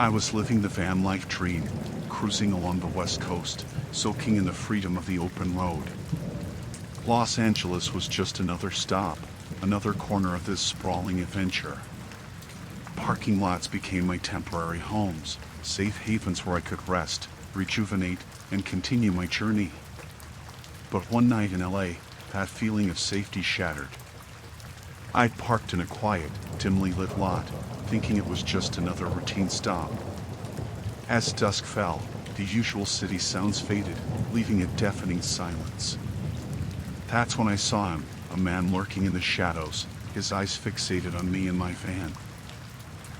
I was living the van life dream, cruising along the west coast, soaking in the freedom of the open road. Los Angeles was just another stop, another corner of this sprawling adventure. Parking lots became my temporary homes, safe havens where I could rest, rejuvenate, and continue my journey. But one night in LA, that feeling of safety shattered. I'd parked in a quiet, dimly lit lot, thinking it was just another routine stop. As dusk fell, the usual city sounds faded, leaving a deafening silence. That's when I saw him, a man lurking in the shadows, his eyes fixated on me and my van.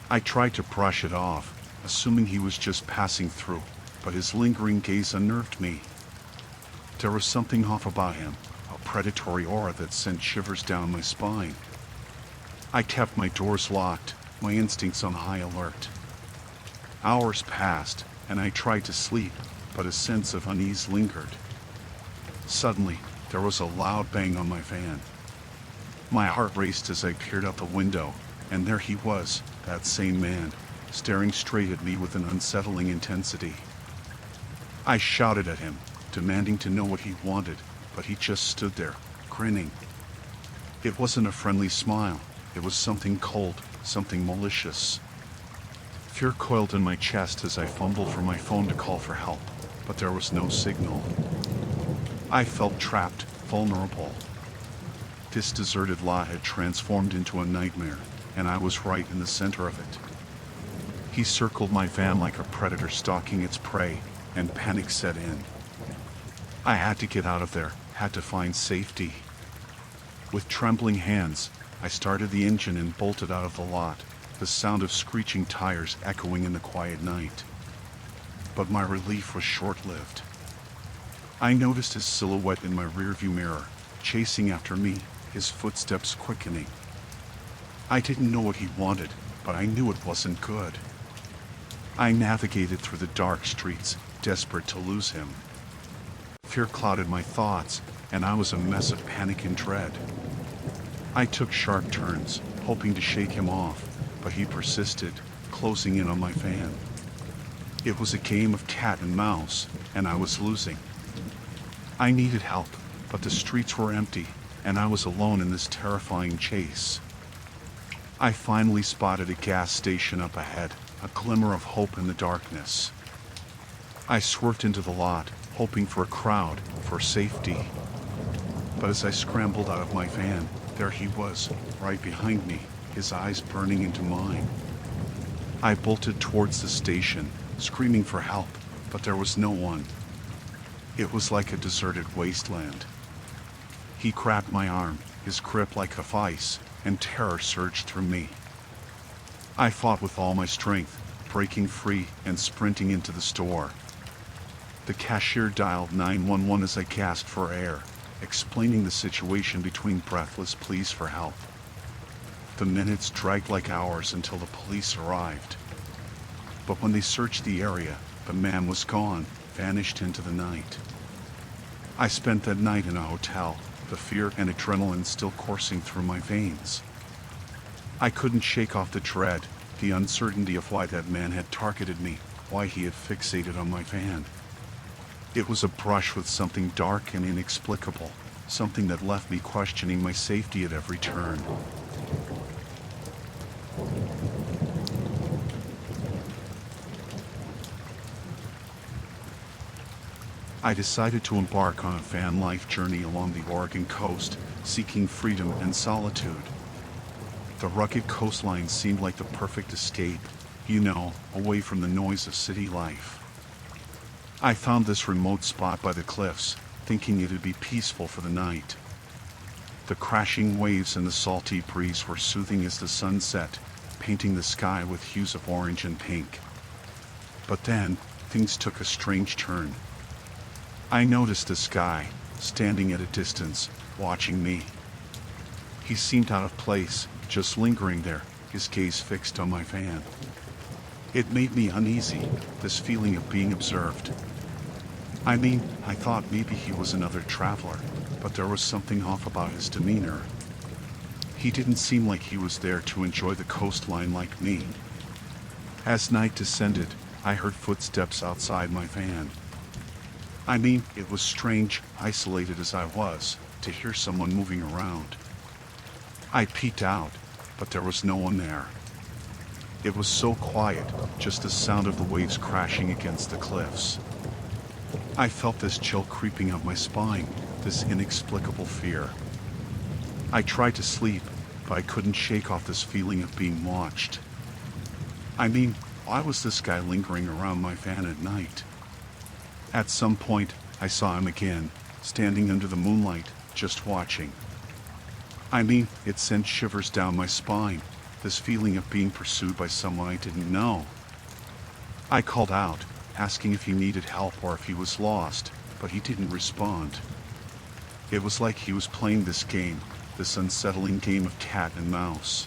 I tried to brush it off, assuming he was just passing through, but his lingering gaze unnerved me. There was something off about him, a predatory aura that sent shivers down my spine. I kept my doors locked, my instincts on high alert. Hours passed, and I tried to sleep, but a sense of unease lingered. Suddenly, there was a loud bang on my van. My heart raced as I peered out the window, and there he was, that same man, staring straight at me with an unsettling intensity. I shouted at him, demanding to know what he wanted, but he just stood there, grinning. It wasn't a friendly smile, it was something cold, something malicious. Fear coiled in my chest as I fumbled for my phone to call for help, but there was no signal. I felt trapped, vulnerable. This deserted lot had transformed into a nightmare, and I was right in the center of it. He circled my van like a predator stalking its prey, and panic set in. I had to get out of there, had to find safety. With trembling hands, I started the engine and bolted out of the lot, the sound of screeching tires echoing in the quiet night. But my relief was short-lived. I noticed his silhouette in my rearview mirror, chasing after me, his footsteps quickening. I didn't know what he wanted, but I knew it wasn't good. I navigated through the dark streets, desperate to lose him. Fear clouded my thoughts, and I was a mess of panic and dread. I took sharp turns, hoping to shake him off, but he persisted, closing in on my van. It was a game of cat and mouse, and I was losing. I needed help, but the streets were empty, and I was alone in this terrifying chase. I finally spotted a gas station up ahead, a glimmer of hope in the darkness. I swerved into the lot, hoping for a crowd, for safety. But as I scrambled out of my van, there he was, right behind me, his eyes burning into mine. I bolted towards the station, screaming for help, but there was no one. It was like a deserted wasteland. He grabbed my arm, his grip like a vice, and terror surged through me. I fought with all my strength, breaking free and sprinting into the store. The cashier dialed 911 as I gasped for air, explaining the situation between breathless pleas for help. The minutes dragged like hours until the police arrived. But when they searched the area, the man was gone, vanished into the night. I spent that night in a hotel, the fear and adrenaline still coursing through my veins. I couldn't shake off the dread, the uncertainty of why that man had targeted me, why he had fixated on my van. It was a brush with something dark and inexplicable, something that left me questioning my safety at every turn. I decided to embark on a van life journey along the Oregon coast, seeking freedom and solitude. The rugged coastline seemed like the perfect escape, away from the noise of city life. I found this remote spot by the cliffs, thinking it'd be peaceful for the night. The crashing waves and the salty breeze were soothing as the sun set, painting the sky with hues of orange and pink. But then, things took a strange turn. I noticed this guy, standing at a distance, watching me. He seemed out of place, just lingering there, his gaze fixed on my van. It made me uneasy, this feeling of being observed. I thought maybe he was another traveler, but there was something off about his demeanor. He didn't seem like he was there to enjoy the coastline like me. As night descended, I heard footsteps outside my van. I mean, it was strange, isolated as I was, to hear someone moving around. I peeked out, but there was no one there. It was so quiet, just the sound of the waves crashing against the cliffs. I felt this chill creeping up my spine, this inexplicable fear. I tried to sleep, but I couldn't shake off this feeling of being watched. I mean, why was this guy lingering around my van at night? At some point, I saw him again, standing under the moonlight, just watching. I mean, it sent shivers down my spine, this feeling of being pursued by someone I didn't know. I called out, asking if he needed help or if he was lost, but he didn't respond. It was like he was playing this game, this unsettling game of cat and mouse.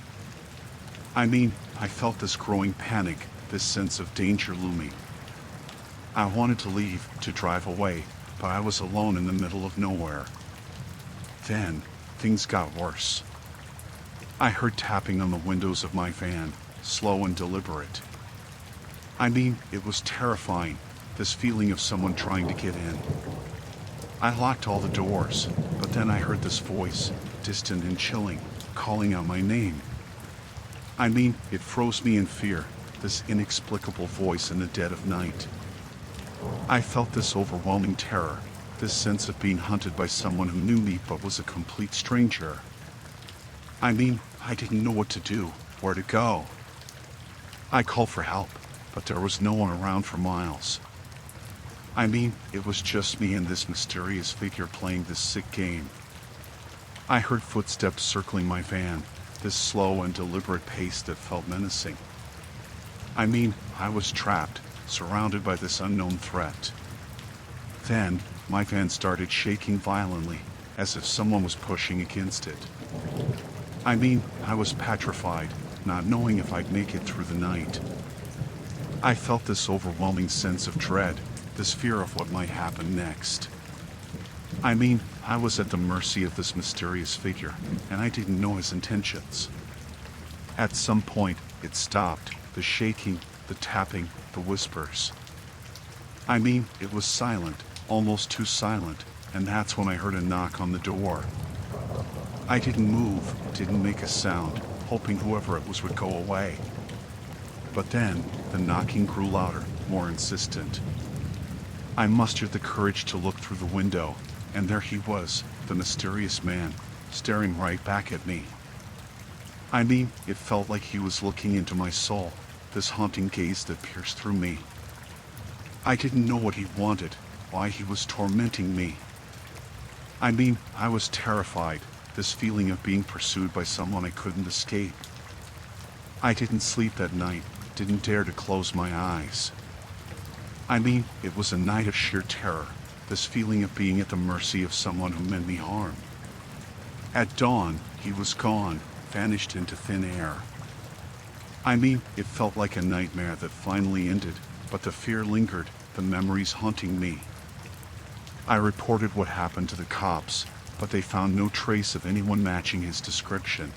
I mean, I felt this growing panic, this sense of danger looming. I wanted to leave, to drive away, but I was alone in the middle of nowhere. Then, things got worse. I heard tapping on the windows of my van, slow and deliberate. I mean, it was terrifying, this feeling of someone trying to get in. I locked all the doors, but then I heard this voice, distant and chilling, calling out my name. I mean, it froze me in fear, this inexplicable voice in the dead of night. I felt this overwhelming terror, this sense of being hunted by someone who knew me but was a complete stranger. I mean, I didn't know what to do, where to go. I called for help, but there was no one around for miles. I mean, it was just me and this mysterious figure playing this sick game. I heard footsteps circling my van, this slow and deliberate pace that felt menacing. I mean, I was trapped, surrounded by this unknown threat. Then, my van started shaking violently, as if someone was pushing against it. I mean, I was petrified, not knowing if I'd make it through the night. I felt this overwhelming sense of dread, this fear of what might happen next. I mean, I was at the mercy of this mysterious figure, and I didn't know his intentions. At some point, it stopped, the shaking, the tapping, the whispers. I mean, it was silent, almost too silent, and that's when I heard a knock on the door. I didn't move, didn't make a sound, hoping whoever it was would go away. But then, the knocking grew louder, more insistent. I mustered the courage to look through the window, and there he was, the mysterious man, staring right back at me. I mean, it felt like he was looking into my soul, this haunting gaze that pierced through me. I didn't know what he wanted, why he was tormenting me. I mean, I was terrified, this feeling of being pursued by someone I couldn't escape. I didn't sleep that night, didn't dare to close my eyes. I mean, it was a night of sheer terror, this feeling of being at the mercy of someone who meant me harm. At dawn, he was gone, vanished into thin air. I mean, it felt like a nightmare that finally ended, but the fear lingered, the memories haunting me. I reported what happened to the cops, but they found no trace of anyone matching his description.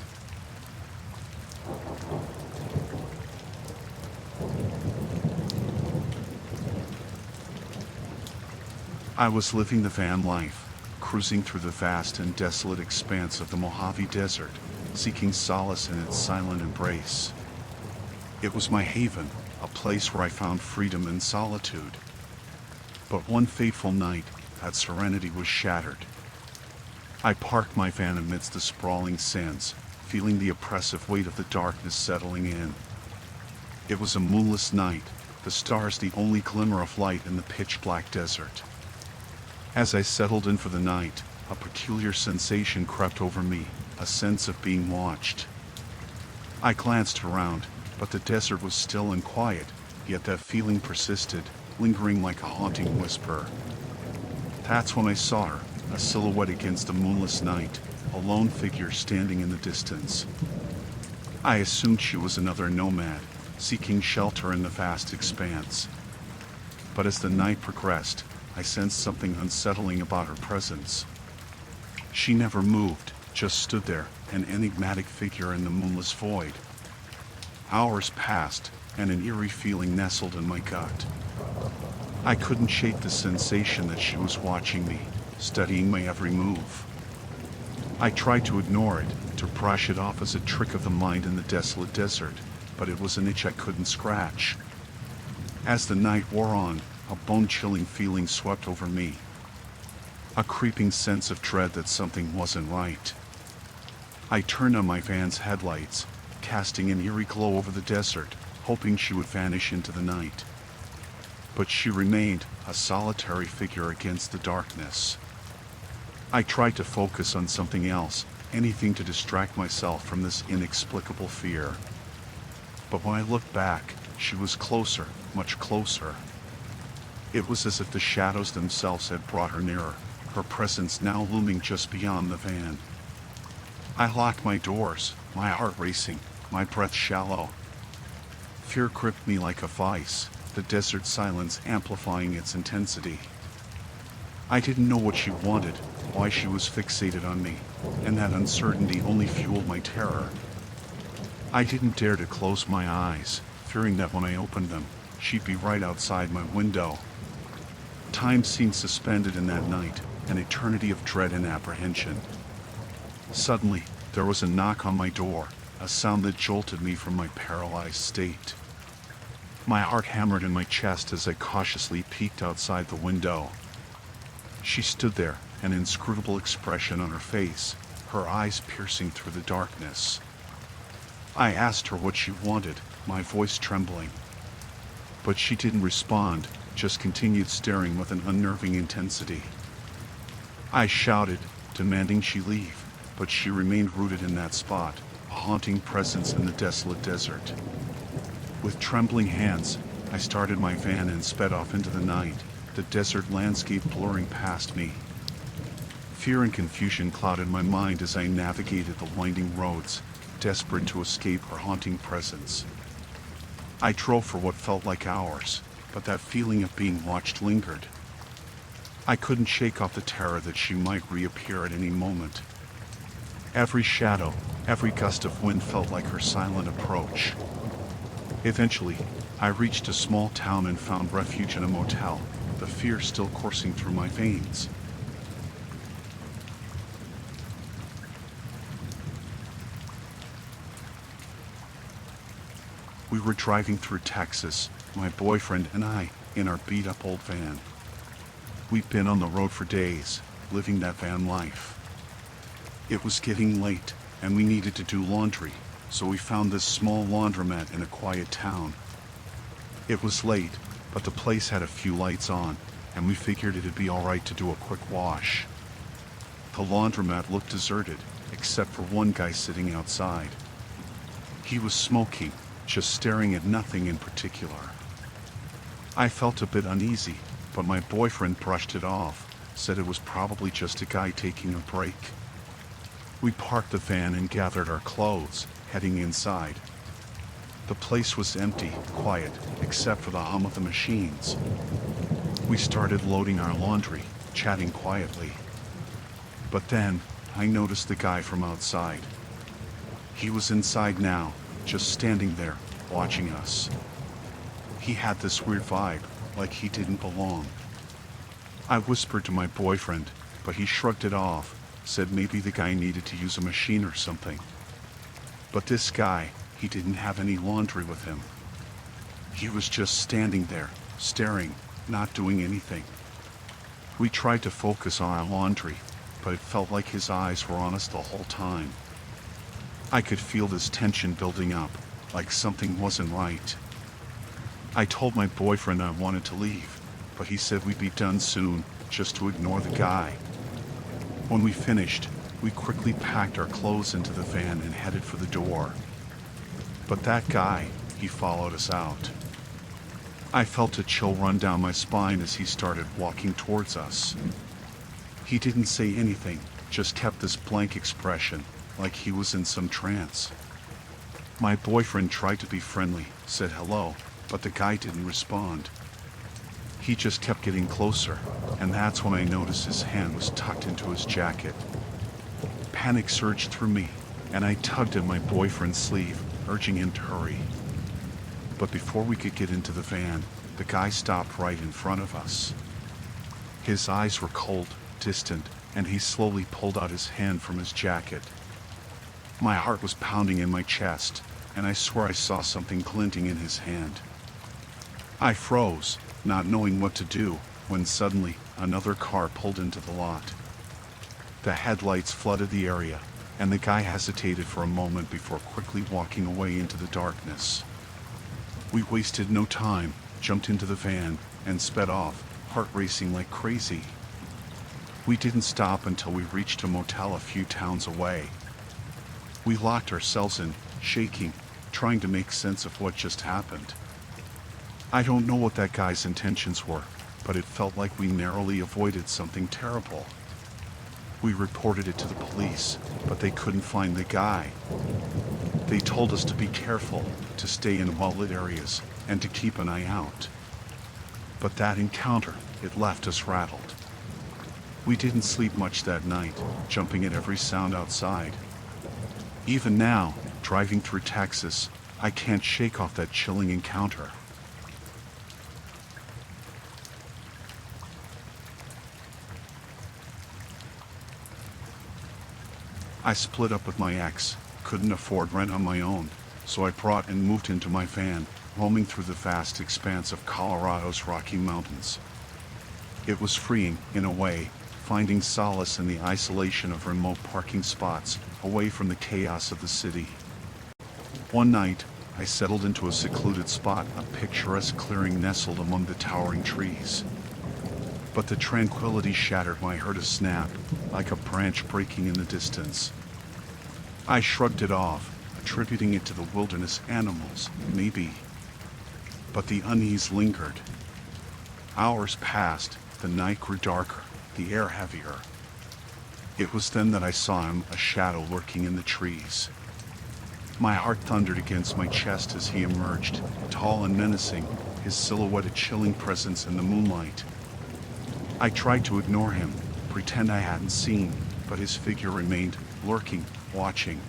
I was living the van life, cruising through the vast and desolate expanse of the Mojave Desert, seeking solace in its silent embrace. It was my haven, a place where I found freedom and solitude. But one fateful night, that serenity was shattered. I parked my van amidst the sprawling sands, feeling the oppressive weight of the darkness settling in. It was a moonless night, the stars the only glimmer of light in the pitch-black desert. As I settled in for the night, a peculiar sensation crept over me, a sense of being watched. I glanced around, but the desert was still and quiet, yet that feeling persisted, lingering like a haunting whisper. That's when I saw her, a silhouette against the moonless night, a lone figure standing in the distance. I assumed she was another nomad, seeking shelter in the vast expanse. But as the night progressed, I sensed something unsettling about her presence. She never moved, just stood there, an enigmatic figure in the moonless void. Hours passed, and an eerie feeling nestled in my gut. I couldn't shake the sensation that she was watching me, studying my every move. I tried to ignore it, to brush it off as a trick of the mind in the desolate desert, but it was an itch I couldn't scratch. As the night wore on, a bone-chilling feeling swept over me. A creeping sense of dread that something wasn't right. I turned on my van's headlights, casting an eerie glow over the desert, hoping she would vanish into the night. But she remained, a solitary figure against the darkness. I tried to focus on something else, anything to distract myself from this inexplicable fear. But when I looked back, she was closer, much closer. It was as if the shadows themselves had brought her nearer, her presence now looming just beyond the van. I locked my doors, my heart racing, my breath shallow. Fear gripped me like a vice, the desert silence amplifying its intensity. I didn't know what she wanted, why she was fixated on me, and that uncertainty only fueled my terror. I didn't dare to close my eyes, fearing that when I opened them, she'd be right outside my window. Time seemed suspended in that night, an eternity of dread and apprehension. Suddenly, there was a knock on my door, a sound that jolted me from my paralyzed state. My heart hammered in my chest as I cautiously peeked outside the window. She stood there, an inscrutable expression on her face, her eyes piercing through the darkness. I asked her what she wanted, my voice trembling. But she didn't respond, just continued staring with an unnerving intensity. I shouted, demanding she leave, but she remained rooted in that spot, a haunting presence in the desolate desert. With trembling hands, I started my van and sped off into the night, the desert landscape blurring past me. Fear and confusion clouded my mind as I navigated the winding roads, desperate to escape her haunting presence. I drove for what felt like hours, but that feeling of being watched lingered. I couldn't shake off the terror that she might reappear at any moment. Every shadow, every gust of wind felt like her silent approach. Eventually, I reached a small town and found refuge in a motel, the fear still coursing through my veins. We were driving through Texas, my boyfriend and I, in our beat-up old van. We'd been on the road for days, living that van life. It was getting late, and we needed to do laundry, so we found this small laundromat in a quiet town. It was late, but the place had a few lights on, and we figured it'd be alright to do a quick wash. The laundromat looked deserted, except for one guy sitting outside. He was smoking, just staring at nothing in particular. I felt a bit uneasy, but my boyfriend brushed it off, said it was probably just a guy taking a break. We parked the van and gathered our clothes, heading inside. The place was empty, quiet, except for the hum of the machines. We started loading our laundry, chatting quietly. But then, I noticed the guy from outside. He was inside now, just standing there, watching us. He had this weird vibe, like he didn't belong. I whispered to my boyfriend, but he shrugged it off, said maybe the guy needed to use a machine or something. But this guy, he didn't have any laundry with him. He was just standing there, staring, not doing anything. We tried to focus on our laundry, but it felt like his eyes were on us the whole time. I could feel this tension building up, like something wasn't right. I told my boyfriend I wanted to leave, but he said we'd be done soon, just to ignore the guy. When we finished, we quickly packed our clothes into the van and headed for the door. But that guy, he followed us out. I felt a chill run down my spine as he started walking towards us. He didn't say anything, just kept this blank expression, like he was in some trance. My boyfriend tried to be friendly, said hello, but the guy didn't respond. He just kept getting closer, and that's when I noticed his hand was tucked into his jacket. Panic surged through me, and I tugged at my boyfriend's sleeve, urging him to hurry. But before we could get into the van, the guy stopped right in front of us. His eyes were cold, distant, and he slowly pulled out his hand from his jacket. My heart was pounding in my chest, and I swore I saw something glinting in his hand. I froze, not knowing what to do, when suddenly another car pulled into the lot. The headlights flooded the area, and the guy hesitated for a moment before quickly walking away into the darkness. We wasted no time, jumped into the van, and sped off, heart racing like crazy. We didn't stop until we reached a motel a few towns away. We locked ourselves in, shaking, trying to make sense of what just happened. I don't know what that guy's intentions were, but it felt like we narrowly avoided something terrible. We reported it to the police, but they couldn't find the guy. They told us to be careful, to stay in well-lit areas, and to keep an eye out. But that encounter, it left us rattled. We didn't sleep much that night, jumping at every sound outside. Even now, driving through Texas, I can't shake off that chilling encounter. I split up with my ex, couldn't afford rent on my own, so I brought and moved into my van, roaming through the vast expanse of Colorado's Rocky Mountains. It was freeing, in a way, finding solace in the isolation of remote parking spots, away from the chaos of the city. One night, I settled into a secluded spot, a picturesque clearing nestled among the towering trees. But the tranquility shattered when I heard a snap, like a branch breaking in the distance. I shrugged it off, attributing it to the wilderness animals, maybe. But the unease lingered. Hours passed, the night grew darker, the air heavier. It was then that I saw him, a shadow lurking in the trees. My heart thundered against my chest as he emerged, tall and menacing, his silhouette a chilling presence in the moonlight. I tried to ignore him, pretend I hadn't seen, but his figure remained, lurking, watching.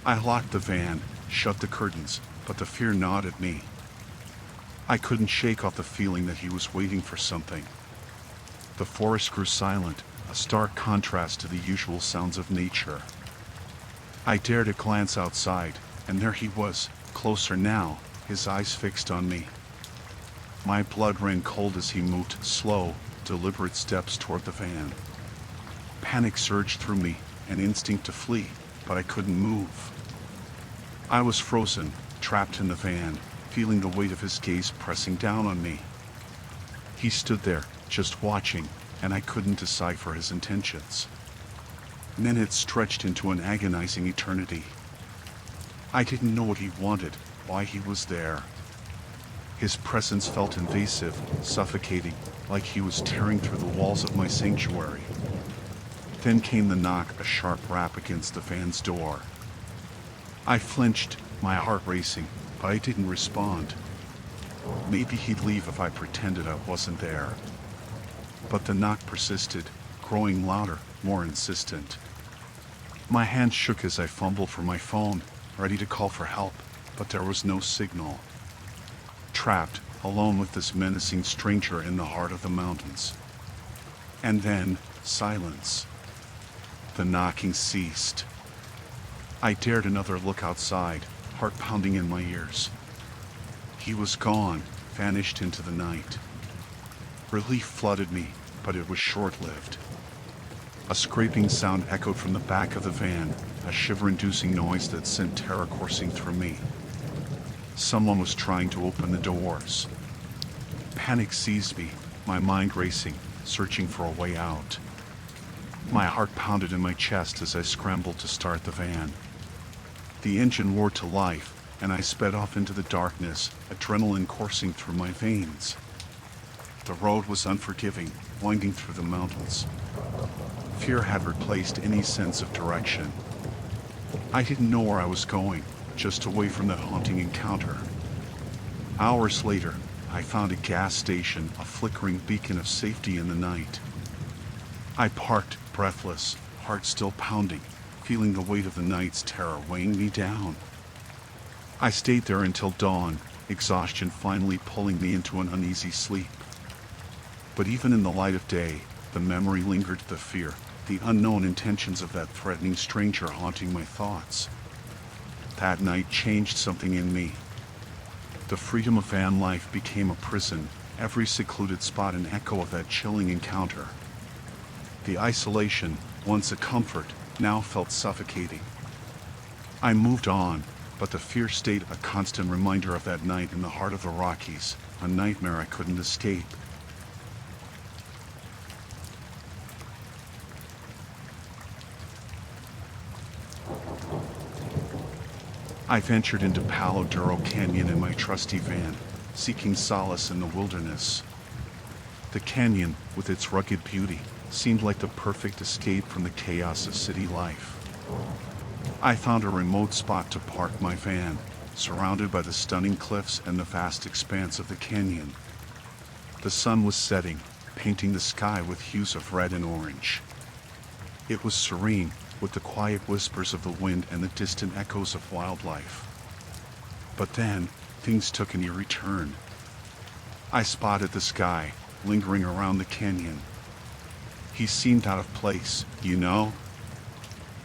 I locked the van, shut the curtains, but the fear gnawed at me. I couldn't shake off the feeling that he was waiting for something. The forest grew silent, a stark contrast to the usual sounds of nature. I dared to glance outside, and there he was, closer now, his eyes fixed on me. My blood ran cold as he moved slow, deliberate steps toward the van. Panic surged through me, an instinct to flee, but I couldn't move. I was frozen, trapped in the van, feeling the weight of his gaze pressing down on me. He stood there, just watching, and I couldn't decipher his intentions. Minutes stretched into an agonizing eternity. I didn't know what he wanted, why he was there. His presence felt invasive, suffocating, like he was tearing through the walls of my sanctuary. Then came the knock, a sharp rap against the van's door. I flinched, my heart racing, but I didn't respond. Maybe he'd leave if I pretended I wasn't there. But the knock persisted, growing louder, more insistent. My hand shook as I fumbled for my phone, ready to call for help, but there was no signal. Trapped, alone with this menacing stranger in the heart of the mountains. And then, silence. The knocking ceased. I dared another look outside, heart pounding in my ears. He was gone, vanished into the night. Relief flooded me, but it was short-lived. A scraping sound echoed from the back of the van, a shiver-inducing noise that sent terror coursing through me. Someone was trying to open the doors. Panic seized me, my mind racing, searching for a way out. My heart pounded in my chest as I scrambled to start the van. The engine roared to life, and I sped off into the darkness, adrenaline coursing through my veins. The road was unforgiving, winding through the mountains. Fear had replaced any sense of direction. I didn't know where I was going, just away from that haunting encounter. Hours later, I found a gas station, a flickering beacon of safety in the night. I parked, breathless, heart still pounding, feeling the weight of the night's terror weighing me down. I stayed there until dawn, exhaustion finally pulling me into an uneasy sleep. But even in the light of day, the memory lingered, the fear, the unknown intentions of that threatening stranger haunting my thoughts. That night changed something in me. The freedom of van life became a prison, every secluded spot an echo of that chilling encounter. The isolation, once a comfort, now felt suffocating. I moved on, but the fear stayed a constant reminder of that night in the heart of the Rockies, a nightmare I couldn't escape. I ventured into Paloo Canyon in my trusty van, seeking solace in the wilderness. The canyon, with its rugged beauty, seemed like the perfect escape from the chaos of city life. I found a remote spot to park my van, surrounded by the stunning cliffs and the vast expanse of the canyon. The sun was setting, painting the sky with hues of red and orange. It was serene, with the quiet whispers of the wind and the distant echoes of wildlife. But then, things took an eerie turn. I spotted the sky, lingering around the canyon. He seemed out of place, you know?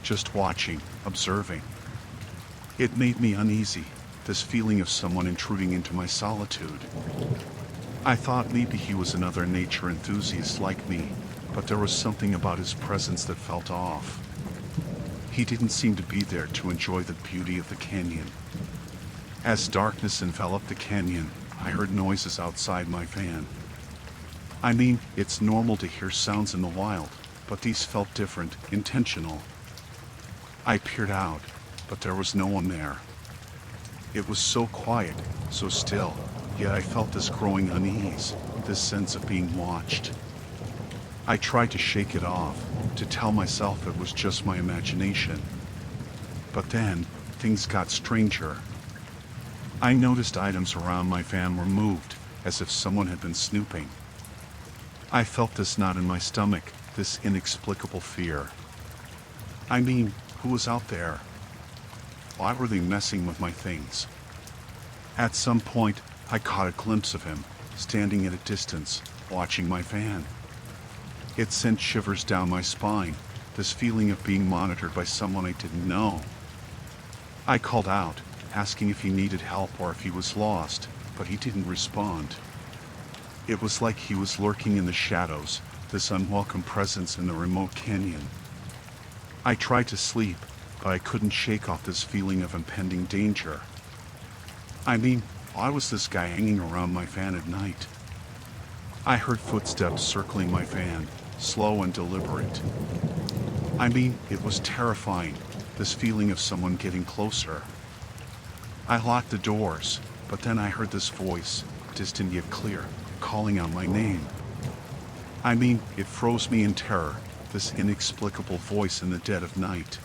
Just watching, observing. It made me uneasy, this feeling of someone intruding into my solitude. I thought maybe he was another nature enthusiast like me, but there was something about his presence that felt off. He didn't seem to be there to enjoy the beauty of the canyon. As darkness enveloped the canyon, I heard noises outside my van. I mean, it's normal to hear sounds in the wild, but these felt different, intentional. I peered out, but there was no one there. It was so quiet, so still, yet I felt this growing unease, this sense of being watched. I tried to shake it off, to tell myself it was just my imagination. But then, things got stranger. I noticed items around my van were moved, as if someone had been snooping. I felt this knot in my stomach, this inexplicable fear. I mean, who was out there? Why were they messing with my things? At some point, I caught a glimpse of him, standing at a distance, watching my van. It sent shivers down my spine, this feeling of being monitored by someone I didn't know. I called out, asking if he needed help or if he was lost, but he didn't respond. It was like he was lurking in the shadows, this unwelcome presence in the remote canyon. I tried to sleep, but I couldn't shake off this feeling of impending danger. I mean, why was this guy hanging around my van at night? I heard footsteps circling my van, slow and deliberate. I mean, it was terrifying, this feeling of someone getting closer. I locked the doors, but then I heard this voice, distant yet clear, calling out my name. I mean, it froze me in terror, this inexplicable voice in the dead of night.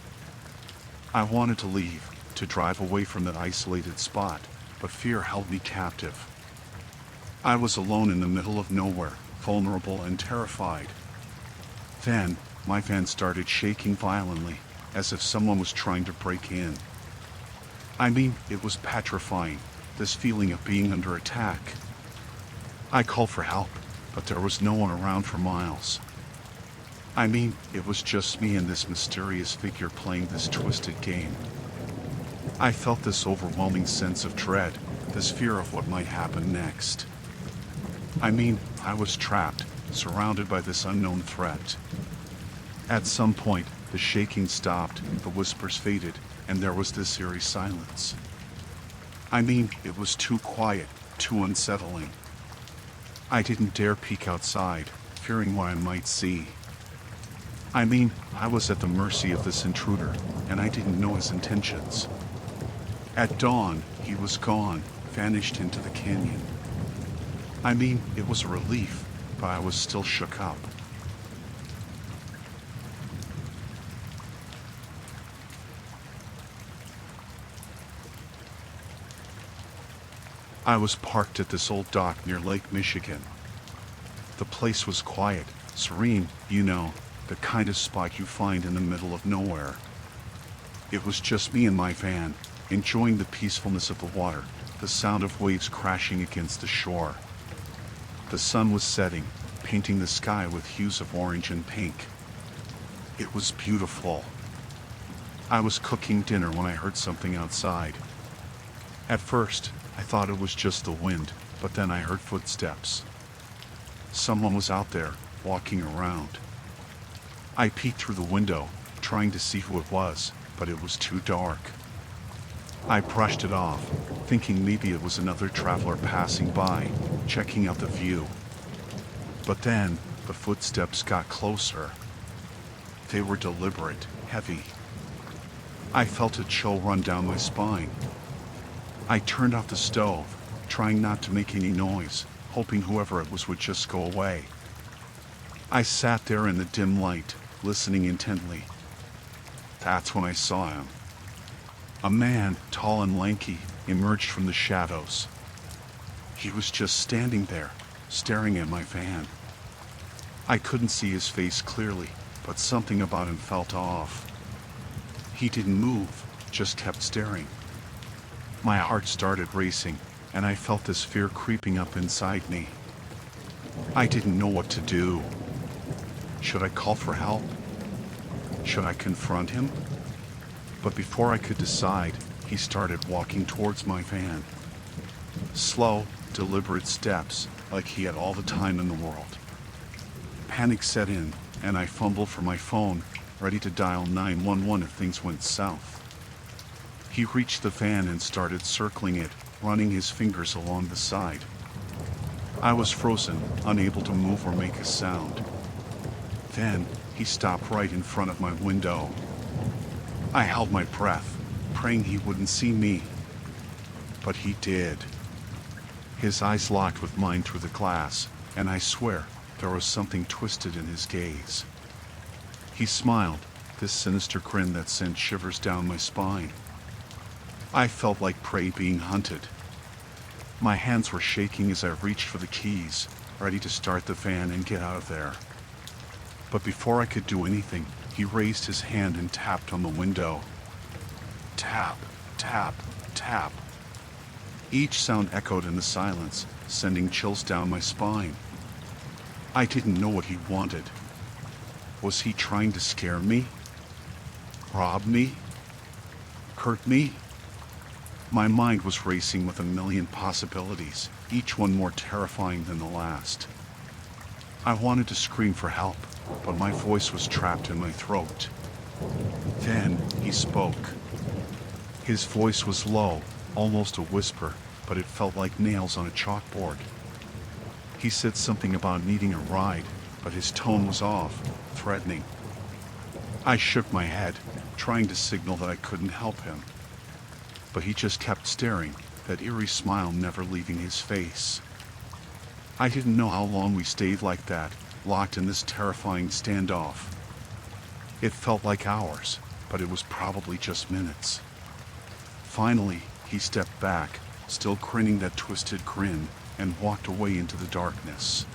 I wanted to leave, to drive away from that isolated spot, but fear held me captive. I was alone in the middle of nowhere, vulnerable and terrified. Then, my van started shaking violently, as if someone was trying to break in. I mean, it was petrifying, this feeling of being under attack. I called for help, but there was no one around for miles. I mean, it was just me and this mysterious figure playing this twisted game. I felt this overwhelming sense of dread, this fear of what might happen next. I mean, I was trapped, surrounded by this unknown threat. At some point, the shaking stopped, the whispers faded, and there was this eerie silence. I mean, it was too quiet, too unsettling. I didn't dare peek outside, fearing what I might see. I mean, I was at the mercy of this intruder, and I didn't know his intentions. At dawn, he was gone, vanished into the canyon. I mean, it was a relief, but I was still shook up. I was parked at this old dock near Lake Michigan. The place was quiet, serene, you know, the kind of spot you find in the middle of nowhere. It was just me and my van, enjoying the peacefulness of the water, the sound of waves crashing against the shore. The sun was setting, painting the sky with hues of orange and pink. It was beautiful. I was cooking dinner when I heard something outside. At first, I thought it was just the wind, but then I heard footsteps. Someone was out there, walking around. I peeked through the window, trying to see who it was, but it was too dark. I brushed it off, thinking maybe it was another traveler passing by, checking out the view. But then, the footsteps got closer. They were deliberate, heavy. I felt a chill run down my spine. I turned off the stove, trying not to make any noise, hoping whoever it was would just go away. I sat there in the dim light, listening intently. That's when I saw him. A man, tall and lanky, emerged from the shadows. He was just standing there, staring at my van. I couldn't see his face clearly, but something about him felt off. He didn't move, just kept staring. My heart started racing, and I felt this fear creeping up inside me. I didn't know what to do. Should I call for help? Should I confront him? But before I could decide, he started walking towards my van. Slow, deliberate steps, like he had all the time in the world. Panic set in, and I fumbled for my phone, ready to dial 911 if things went south. He reached the van and started circling it, running his fingers along the side. I was frozen, unable to move or make a sound. Then, he stopped right in front of my window. I held my breath, praying he wouldn't see me. But he did. His eyes locked with mine through the glass, and I swear there was something twisted in his gaze. He smiled, this sinister grin that sent shivers down my spine. I felt like prey being hunted. My hands were shaking as I reached for the keys, ready to start the van and get out of there. But before I could do anything, he raised his hand and tapped on the window. Tap, tap, tap. Each sound echoed in the silence, sending chills down my spine. I didn't know what he wanted. Was he trying to scare me? Rob me? Hurt me? My mind was racing with a million possibilities, each one more terrifying than the last. I wanted to scream for help, but my voice was trapped in my throat. Then he spoke. His voice was low, almost a whisper, but it felt like nails on a chalkboard. He said something about needing a ride, but his tone was off, threatening. I shook my head, trying to signal that I couldn't help him. But he just kept staring, that eerie smile never leaving his face. I didn't know how long we stayed like that, locked in this terrifying standoff. It felt like hours, but it was probably just minutes. Finally, he stepped back, still grinning that twisted grin, and walked away into the darkness.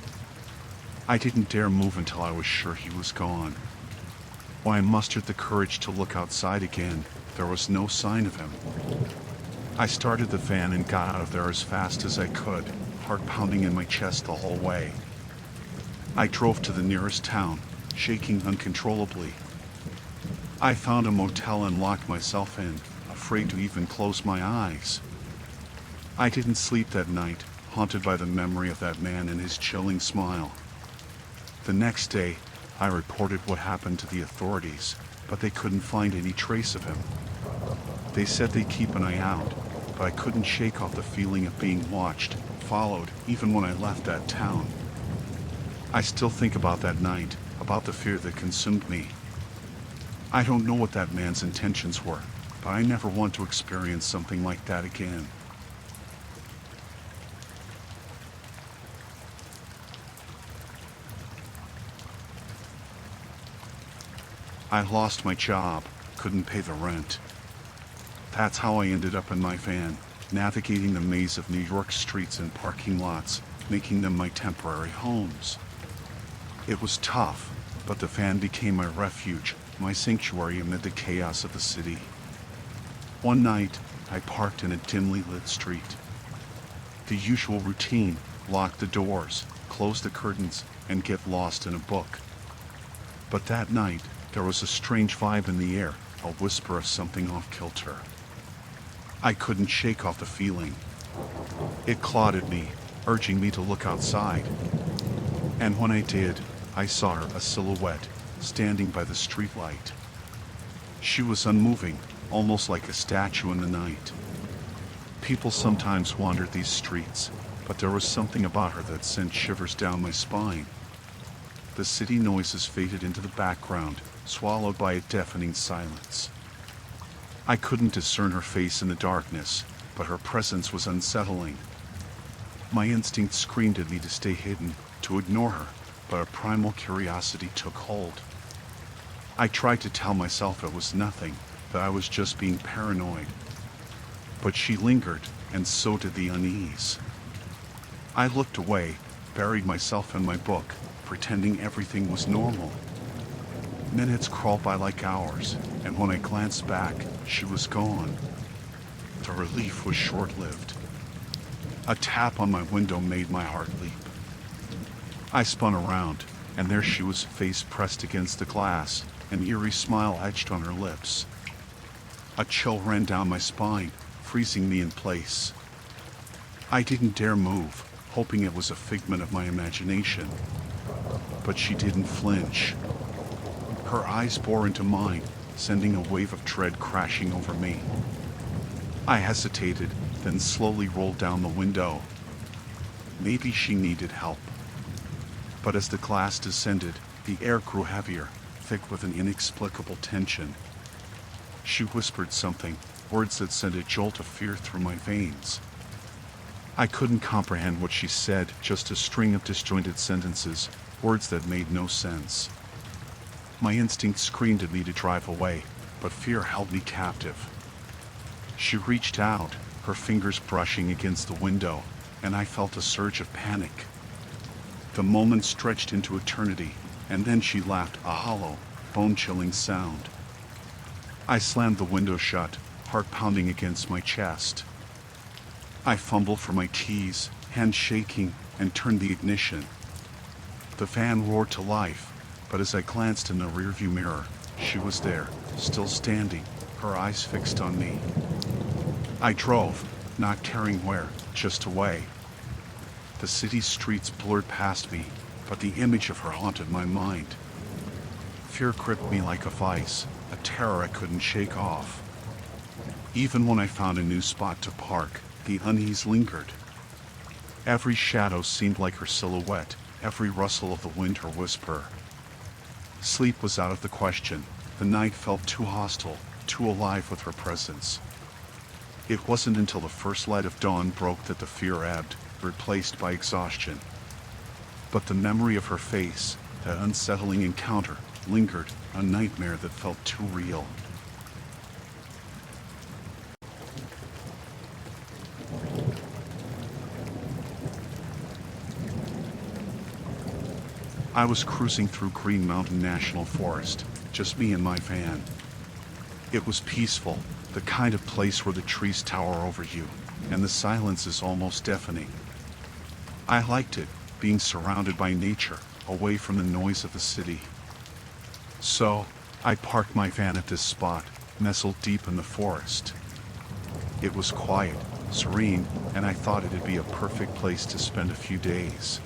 I didn't dare move until I was sure he was gone. When I mustered the courage to look outside again, there was no sign of him. I started the van and got out of there as fast as I could, heart pounding in my chest the whole way. I drove to the nearest town, shaking uncontrollably. I found a motel and locked myself in, afraid to even close my eyes. I didn't sleep that night, haunted by the memory of that man and his chilling smile. The next day, I reported what happened to the authorities, but they couldn't find any trace of him. They said they'd keep an eye out, but I couldn't shake off the feeling of being watched, followed, even when I left that town. I still think about that night, about the fear that consumed me. I don't know what that man's intentions were, but I never want to experience something like that again. I lost my job, couldn't pay the rent. That's how I ended up in my van, navigating the maze of New York streets and parking lots, making them my temporary homes. It was tough, but the van became my refuge, my sanctuary amid the chaos of the city. One night, I parked in a dimly lit street. The usual routine: lock the doors, close the curtains, and get lost in a book. But that night, there was a strange vibe in the air, a whisper of something off kilter. I couldn't shake off the feeling. It clawed at me, urging me to look outside. And when I did, I saw her, a silhouette, standing by the streetlight. She was unmoving, almost like a statue in the night. People sometimes wandered these streets, but there was something about her that sent shivers down my spine. The city noises faded into the background, swallowed by a deafening silence. I couldn't discern her face in the darkness, but her presence was unsettling. My instinct screamed at me to stay hidden, to ignore her, but a primal curiosity took hold. I tried to tell myself it was nothing, that I was just being paranoid. But she lingered, and so did the unease. I looked away, buried myself in my book, pretending everything was normal. Minutes crawled by like hours, and when I glanced back, she was gone. The relief was short-lived. A tap on my window made my heart leap. I spun around, and there she was, face pressed against the glass, an eerie smile etched on her lips. A chill ran down my spine, freezing me in place. I didn't dare move, hoping it was a figment of my imagination. But she didn't flinch. Her eyes bore into mine, sending a wave of dread crashing over me. I hesitated, then slowly rolled down the window. Maybe she needed help. But as the glass descended, the air grew heavier, thick with an inexplicable tension. She whispered something, words that sent a jolt of fear through my veins. I couldn't comprehend what she said, just a string of disjointed sentences, words that made no sense. My instinct screamed at me to drive away, but fear held me captive. She reached out, her fingers brushing against the window, and I felt a surge of panic. The moment stretched into eternity, and then she laughed, a hollow, bone-chilling sound. I slammed the window shut, heart pounding against my chest. I fumbled for my keys, hands shaking, and turned the ignition. The van roared to life, but as I glanced in the rearview mirror, she was there, still standing, her eyes fixed on me. I drove, not caring where, just away. The city streets blurred past me, but the image of her haunted my mind. Fear gripped me like a vice, a terror I couldn't shake off. Even when I found a new spot to park, the unease lingered. Every shadow seemed like her silhouette, every rustle of the wind her whisper. Sleep was out of the question. The night felt too hostile, too alive with her presence. It wasn't until the first light of dawn broke that the fear ebbed, replaced by exhaustion. But the memory of her face, that unsettling encounter, lingered, a nightmare that felt too real. I was cruising through Green Mountain National Forest, just me and my van. It was peaceful, the kind of place where the trees tower over you, and the silence is almost deafening. I liked it, being surrounded by nature, away from the noise of the city. So, I parked my van at this spot, nestled deep in the forest. It was quiet, serene, and I thought it'd be a perfect place to spend a few days.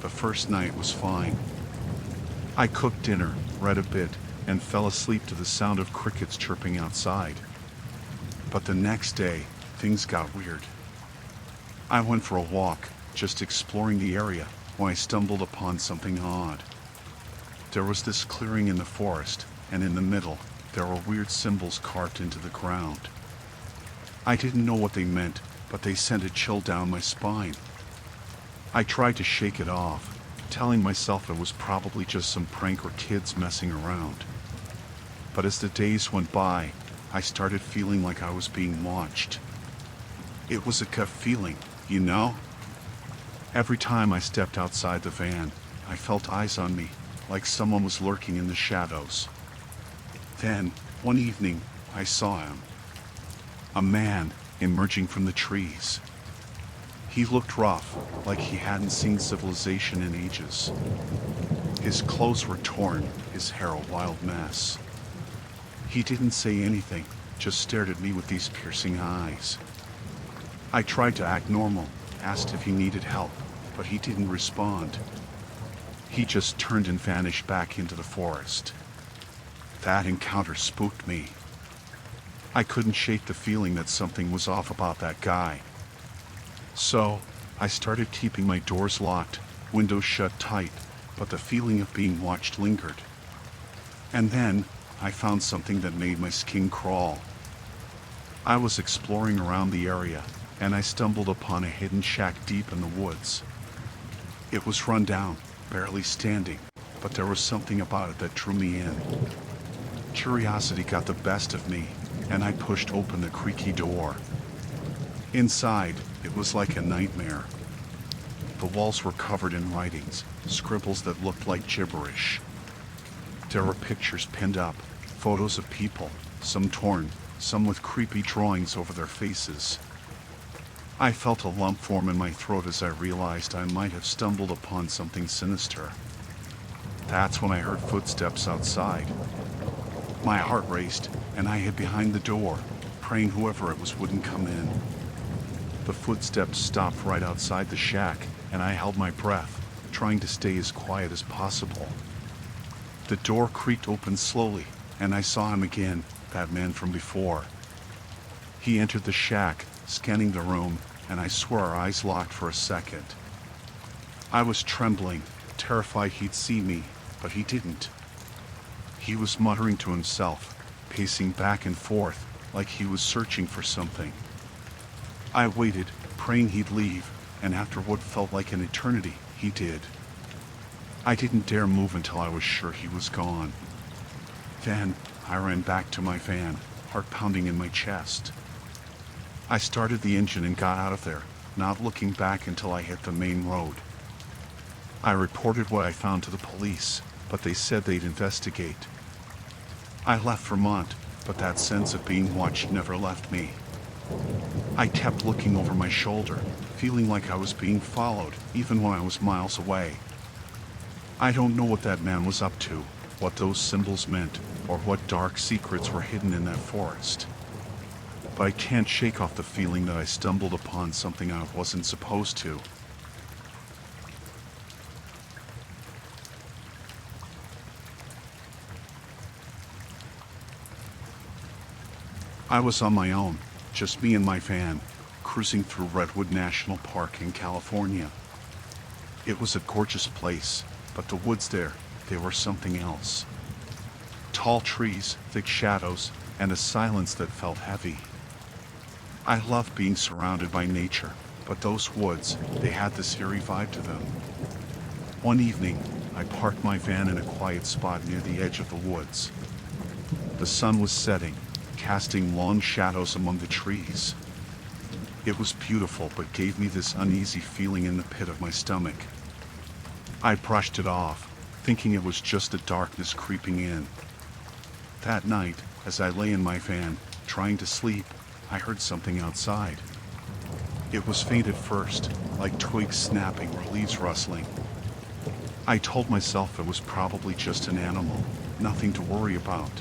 The first night was fine. I cooked dinner, read a bit, and fell asleep to the sound of crickets chirping outside. But the next day, things got weird. I went for a walk, just exploring the area, when I stumbled upon something odd. There was this clearing in the forest, and in the middle, there were weird symbols carved into the ground. I didn't know what they meant, but they sent a chill down my spine. I tried to shake it off, telling myself it was probably just some prank or kids messing around. But as the days went by, I started feeling like I was being watched. It was a gut feeling, you know? Every time I stepped outside the van, I felt eyes on me, like someone was lurking in the shadows. Then, one evening, I saw him. A man emerging from the trees. He looked rough, like he hadn't seen civilization in ages. His clothes were torn, his hair a wild mess. He didn't say anything, just stared at me with these piercing eyes. I tried to act normal, asked if he needed help, but he didn't respond. He just turned and vanished back into the forest. That encounter spooked me. I couldn't shake the feeling that something was off about that guy. So, I started keeping my doors locked, windows shut tight, but the feeling of being watched lingered. And then, I found something that made my skin crawl. I was exploring around the area, and I stumbled upon a hidden shack deep in the woods. It was run down, barely standing, but there was something about it that drew me in. Curiosity got the best of me, and I pushed open the creaky door. Inside, it was like a nightmare. The walls were covered in writings, scribbles that looked like gibberish. There were pictures pinned up, photos of people, some torn, some with creepy drawings over their faces. I felt a lump form in my throat as I realized I might have stumbled upon something sinister. That's when I heard footsteps outside. My heart raced, and I hid behind the door, praying whoever it was wouldn't come in. The footsteps stopped right outside the shack, and I held my breath, trying to stay as quiet as possible. The door creaked open slowly, and I saw him again, that man from before. He entered the shack, scanning the room, and I swore our eyes locked for a second. I was trembling, terrified he'd see me, but he didn't. He was muttering to himself, pacing back and forth, like he was searching for something. I waited, praying he'd leave, and after what felt like an eternity, he did. I didn't dare move until I was sure he was gone. Then, I ran back to my van, heart pounding in my chest. I started the engine and got out of there, not looking back until I hit the main road. I reported what I found to the police, but they said they'd investigate. I left Vermont, but that sense of being watched never left me. I kept looking over my shoulder, feeling like I was being followed, even when I was miles away. I don't know what that man was up to, what those symbols meant, or what dark secrets were hidden in that forest. But I can't shake off the feeling that I stumbled upon something I wasn't supposed to. I was on my own, just me and my van, cruising through Redwood National Park in California. It was a gorgeous place, but the woods there, they were something else. Tall trees, thick shadows, and a silence that felt heavy. I loved being surrounded by nature, but those woods, they had this eerie vibe to them. One evening, I parked my van in a quiet spot near the edge of the woods. The sun was setting, casting long shadows among the trees. It was beautiful, but gave me this uneasy feeling in the pit of my stomach. I brushed it off, thinking it was just the darkness creeping in. That night, as I lay in my van, trying to sleep, I heard something outside. It was faint at first, like twigs snapping or leaves rustling. I told myself it was probably just an animal, nothing to worry about.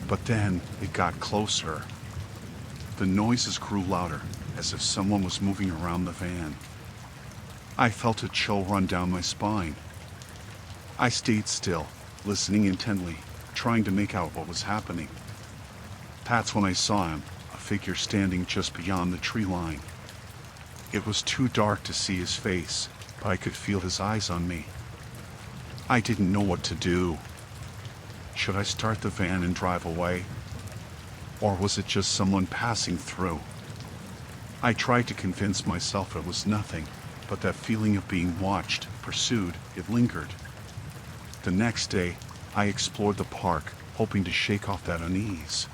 But then, it got closer. The noises grew louder, as if someone was moving around the van. I felt a chill run down my spine. I stayed still, listening intently, trying to make out what was happening. That's when I saw him, a figure standing just beyond the tree line. It was too dark to see his face, but I could feel his eyes on me. I didn't know what to do. Should I start the van and drive away? Or was it just someone passing through? I tried to convince myself it was nothing, but that feeling of being watched, pursued, it lingered. The next day, I explored the park, hoping to shake off that unease.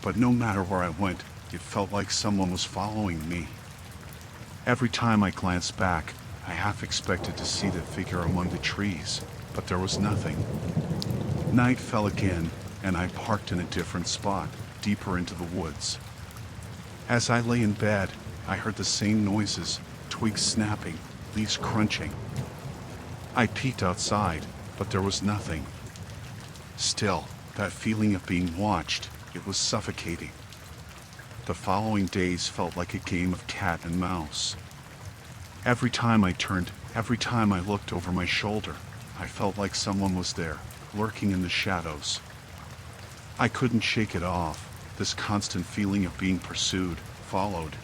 But no matter where I went, it felt like someone was following me. Every time I glanced back, I half expected to see the figure among the trees, but there was nothing. Night fell again, and I parked in a different spot, deeper into the woods. As I lay in bed, I heard the same noises, twigs snapping, leaves crunching. I peeked outside, but there was nothing. Still, that feeling of being watched, it was suffocating. The following days felt like a game of cat and mouse. Every time I turned, every time I looked over my shoulder, I felt like someone was there, lurking in the shadows. I couldn't shake it off. This constant feeling of being pursued followed.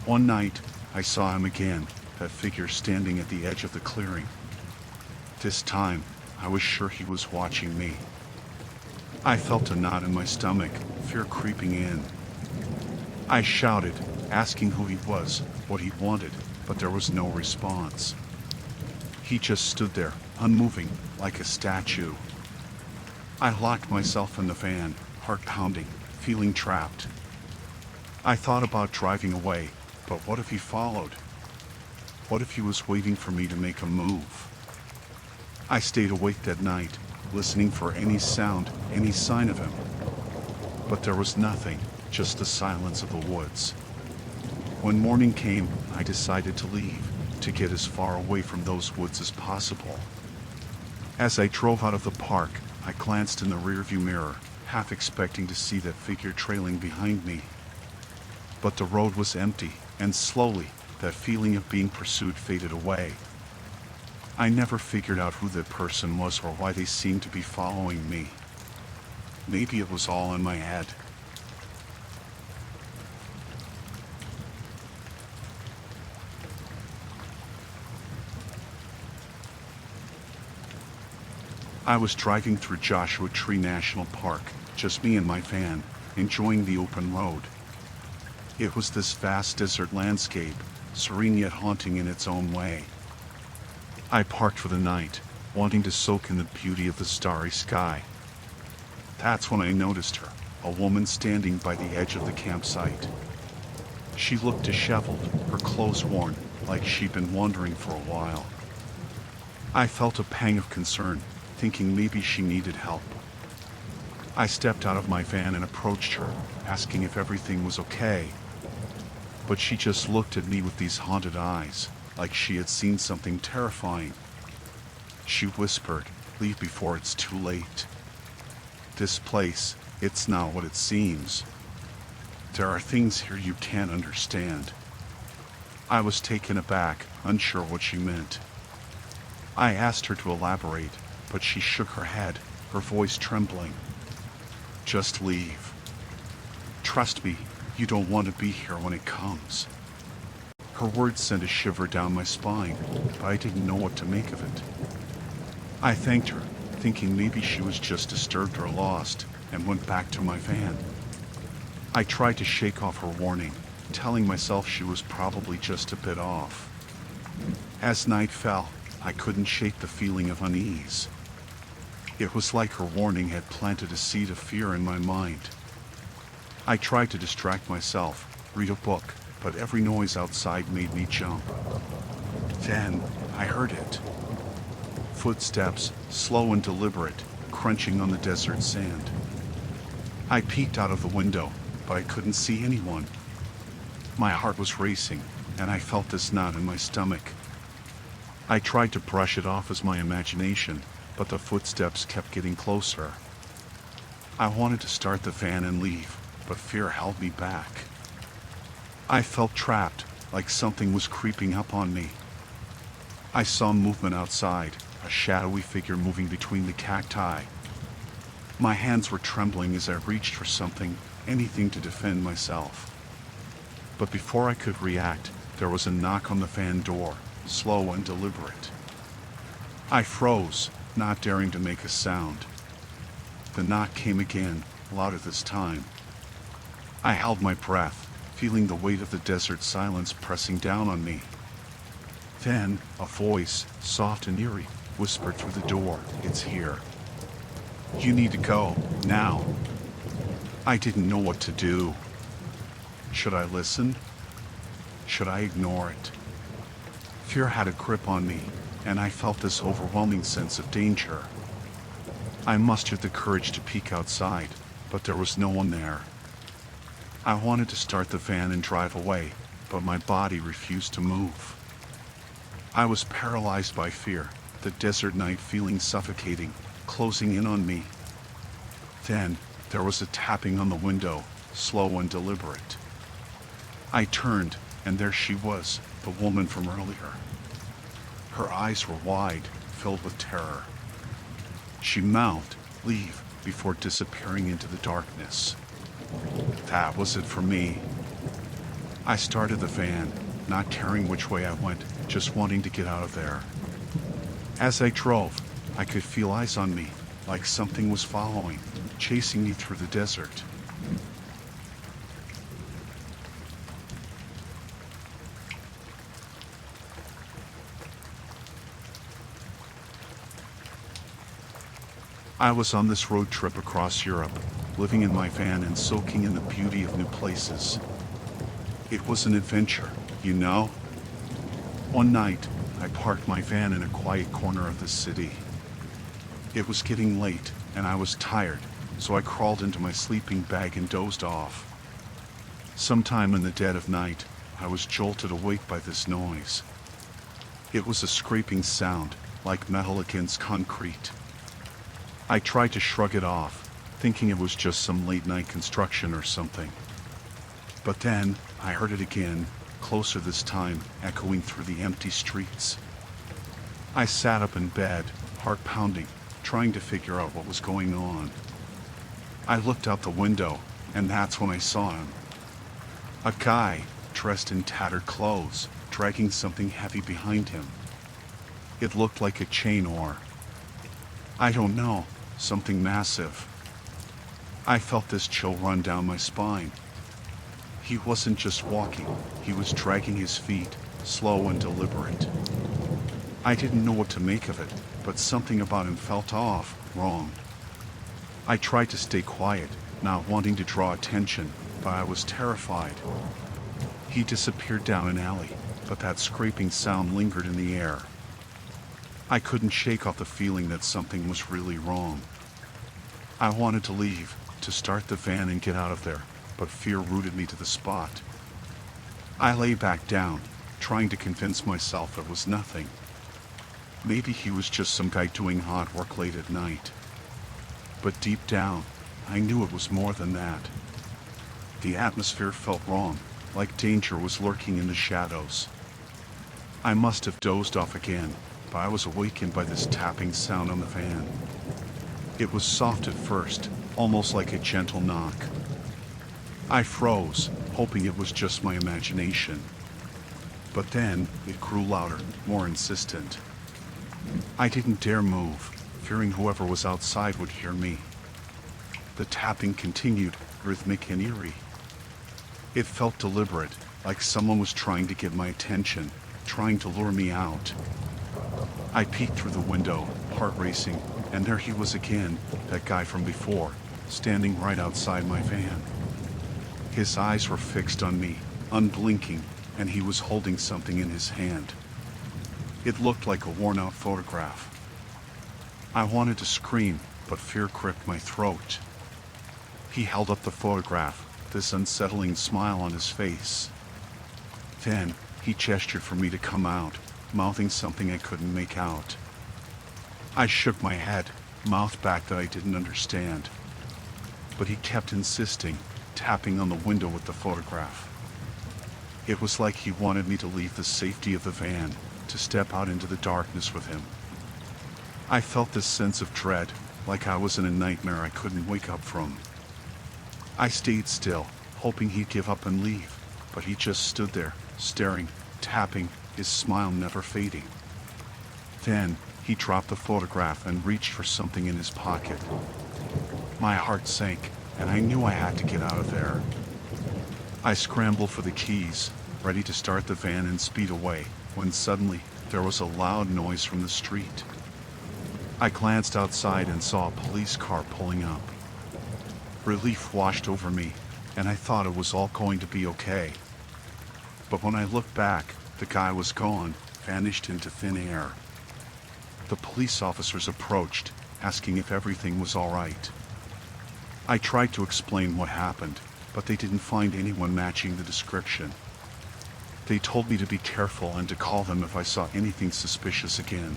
One night, I saw him again, that figure standing at the edge of the clearing. This time, I was sure he was watching me. I felt a knot in my stomach, fear creeping in. I shouted, asking who he was, what he wanted, but there was no response. He just stood there, unmoving, like a statue. I locked myself in the van, heart pounding, feeling trapped. I thought about driving away, but what if he followed? What if he was waiting for me to make a move? I stayed awake that night, listening for any sound, any sign of him. But there was nothing, just the silence of the woods. When morning came, I decided to leave, to get as far away from those woods as possible. As I drove out of the park, I glanced in the rearview mirror, half expecting to see that figure trailing behind me. But the road was empty, and slowly, that feeling of being pursued faded away. I never figured out who that person was or why they seemed to be following me. Maybe it was all in my head. I was driving through Joshua Tree National Park, just me and my van, enjoying the open road. It was this vast desert landscape, serene yet haunting in its own way. I parked for the night, wanting to soak in the beauty of the starry sky. That's when I noticed her, a woman standing by the edge of the campsite. She looked disheveled, her clothes worn, like she'd been wandering for a while. I felt a pang of concern, thinking maybe she needed help. I stepped out of my van and approached her, asking if everything was okay. But she just looked at me with these haunted eyes, like she had seen something terrifying. She whispered, "Leave before it's too late. This place, it's not what it seems. There are things here you can't understand." I was taken aback, unsure what she meant. I asked her to elaborate, but she shook her head, her voice trembling. "Just leave. Trust me, you don't want to be here when it comes." Her words sent a shiver down my spine, but I didn't know what to make of it. I thanked her, thinking maybe she was just disturbed or lost, and went back to my van. I tried to shake off her warning, telling myself she was probably just a bit off. As night fell, I couldn't shake the feeling of unease. It was like her warning had planted a seed of fear in my mind. I tried to distract myself, read a book, but every noise outside made me jump. Then, I heard it. Footsteps, slow and deliberate, crunching on the desert sand. I peeked out of the window, but I couldn't see anyone. My heart was racing, and I felt this knot in my stomach. I tried to brush it off as my imagination, but the footsteps kept getting closer. I wanted to start the van and leave, but fear held me back. I felt trapped, like something was creeping up on me. I saw movement outside, a shadowy figure moving between the cacti. My hands were trembling as I reached for something, anything to defend myself. But before I could react, there was a knock on the van door, slow and deliberate. I froze, not daring to make a sound. The knock came again, louder this time. I held my breath, feeling the weight of the desert silence pressing down on me. Then, a voice, soft and eerie, whispered through the door, "It's here. You need to go, now." I didn't know what to do. Should I listen? Should I ignore it? Fear had a grip on me, and I felt this overwhelming sense of danger. I mustered the courage to peek outside, but there was no one there. I wanted to start the van and drive away, but my body refused to move. I was paralyzed by fear, the desert night feeling suffocating, closing in on me. Then, there was a tapping on the window, slow and deliberate. I turned, and there she was, the woman from earlier. Her eyes were wide, filled with terror. She mouthed, "Leave," before disappearing into the darkness. That was it for me. I started the van, not caring which way I went, just wanting to get out of there. As I drove, I could feel eyes on me, like something was following, chasing me through the desert. I was on this road trip across Europe, living in my van and soaking in the beauty of new places. It was an adventure, you know? One night, I parked my van in a quiet corner of the city. It was getting late, and I was tired, so I crawled into my sleeping bag and dozed off. Sometime in the dead of night, I was jolted awake by this noise. It was a scraping sound, like metal against concrete. I tried to shrug it off, thinking it was just some late-night construction or something. But then, I heard it again, closer this time, echoing through the empty streets. I sat up in bed, heart pounding, trying to figure out what was going on. I looked out the window, and that's when I saw him. A guy, dressed in tattered clothes, dragging something heavy behind him. It looked like a chain or, I don't know, something massive. I felt this chill run down my spine. He wasn't just walking, he was dragging his feet, slow and deliberate. I didn't know what to make of it, but something about him felt off, wrong. I tried to stay quiet, not wanting to draw attention, but I was terrified. He disappeared down an alley, but that scraping sound lingered in the air. I couldn't shake off the feeling that something was really wrong. I wanted to leave, to start the van and get out of there, but fear rooted me to the spot. I lay back down, trying to convince myself it was nothing. Maybe he was just some guy doing hard work late at night. But deep down, I knew it was more than that. The atmosphere felt wrong, like danger was lurking in the shadows. I must have dozed off again, but I was awakened by this tapping sound on the van. It was soft at first, almost like a gentle knock. I froze, hoping it was just my imagination. But then, it grew louder, more insistent. I didn't dare move, fearing whoever was outside would hear me. The tapping continued, rhythmic and eerie. It felt deliberate, like someone was trying to get my attention, trying to lure me out. I peeked through the window, heart racing, and there he was again, that guy from before, standing right outside my van. His eyes were fixed on me, unblinking, and he was holding something in his hand. It looked like a worn-out photograph. I wanted to scream, but fear gripped my throat. He held up the photograph, this unsettling smile on his face. Then, he gestured for me to come out, mouthing something I couldn't make out. I shook my head, mouthed back that I didn't understand. But he kept insisting, tapping on the window with the photograph. It was like he wanted me to leave the safety of the van, to step out into the darkness with him. I felt this sense of dread, like I was in a nightmare I couldn't wake up from. I stayed still, hoping he'd give up and leave, but he just stood there, staring, tapping, his smile never fading. Then, he dropped the photograph and reached for something in his pocket. My heart sank, and I knew I had to get out of there. I scrambled for the keys, ready to start the van and speed away, when suddenly, there was a loud noise from the street. I glanced outside and saw a police car pulling up. Relief washed over me, and I thought it was all going to be okay. But when I looked back, the guy was gone, vanished into thin air. The police officers approached, asking if everything was all right. I tried to explain what happened, but they didn't find anyone matching the description. They told me to be careful and to call them if I saw anything suspicious again.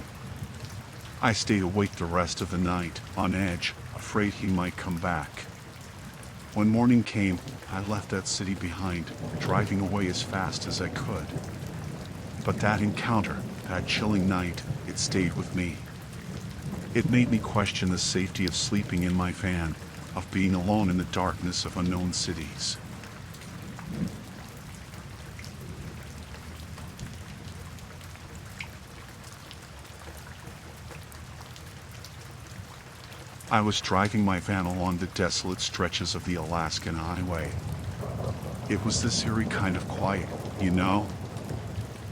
I stayed awake the rest of the night, on edge, afraid he might come back. When morning came, I left that city behind, driving away as fast as I could. But that encounter, that chilling night, it stayed with me. It made me question the safety of sleeping in my van, of being alone in the darkness of unknown cities. I was driving my van along the desolate stretches of the Alaskan highway. It was this eerie kind of quiet, you know?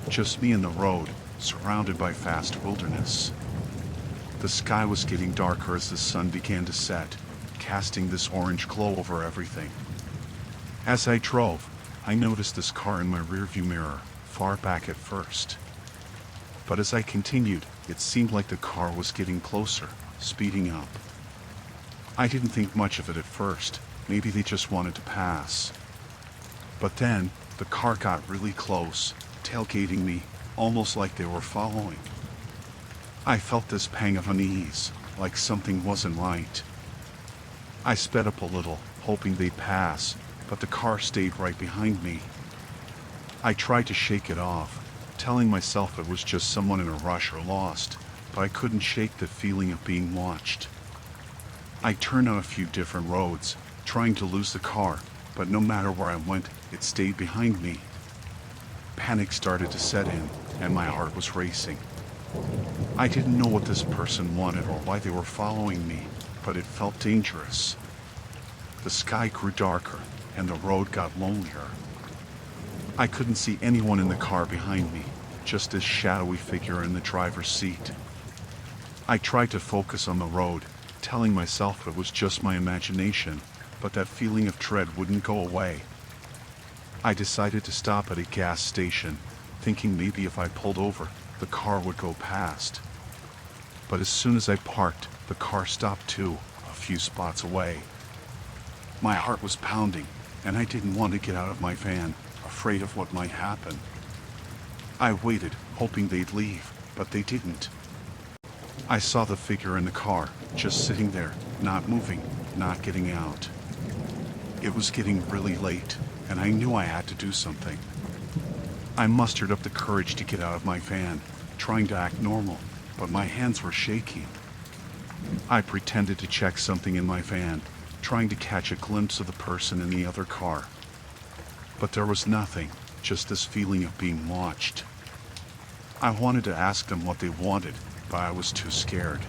Just me and the road, surrounded by vast wilderness. The sky was getting darker as the sun began to set, casting this orange glow over everything. As I drove, I noticed this car in my rearview mirror, far back at first. But as I continued, it seemed like the car was getting closer, speeding up. I didn't think much of it at first. Maybe they just wanted to pass. But then, the car got really close, tailgating me, almost like they were following. I felt this pang of unease, like something wasn't right. I sped up a little, hoping they'd pass, but the car stayed right behind me. I tried to shake it off, telling myself it was just someone in a rush or lost, but I couldn't shake the feeling of being watched. I turned on a few different roads, trying to lose the car, but no matter where I went, it stayed behind me. Panic started to set in, and my heart was racing. I didn't know what this person wanted or why they were following me, but it felt dangerous. The sky grew darker, and the road got lonelier. I couldn't see anyone in the car behind me, just this shadowy figure in the driver's seat. I tried to focus on the road, telling myself it was just my imagination, but that feeling of dread wouldn't go away. I decided to stop at a gas station, thinking maybe if I pulled over, the car would go past. But as soon as I parked, the car stopped too, a few spots away. My heart was pounding, and I didn't want to get out of my van, afraid of what might happen. I waited, hoping they'd leave, but they didn't. I saw the figure in the car, just sitting there, not moving, not getting out. It was getting really late, and I knew I had to do something. I mustered up the courage to get out of my van, trying to act normal, but my hands were shaking. I pretended to check something in my van, trying to catch a glimpse of the person in the other car. But there was nothing, just this feeling of being watched. I wanted to ask them what they wanted, but I was too scared.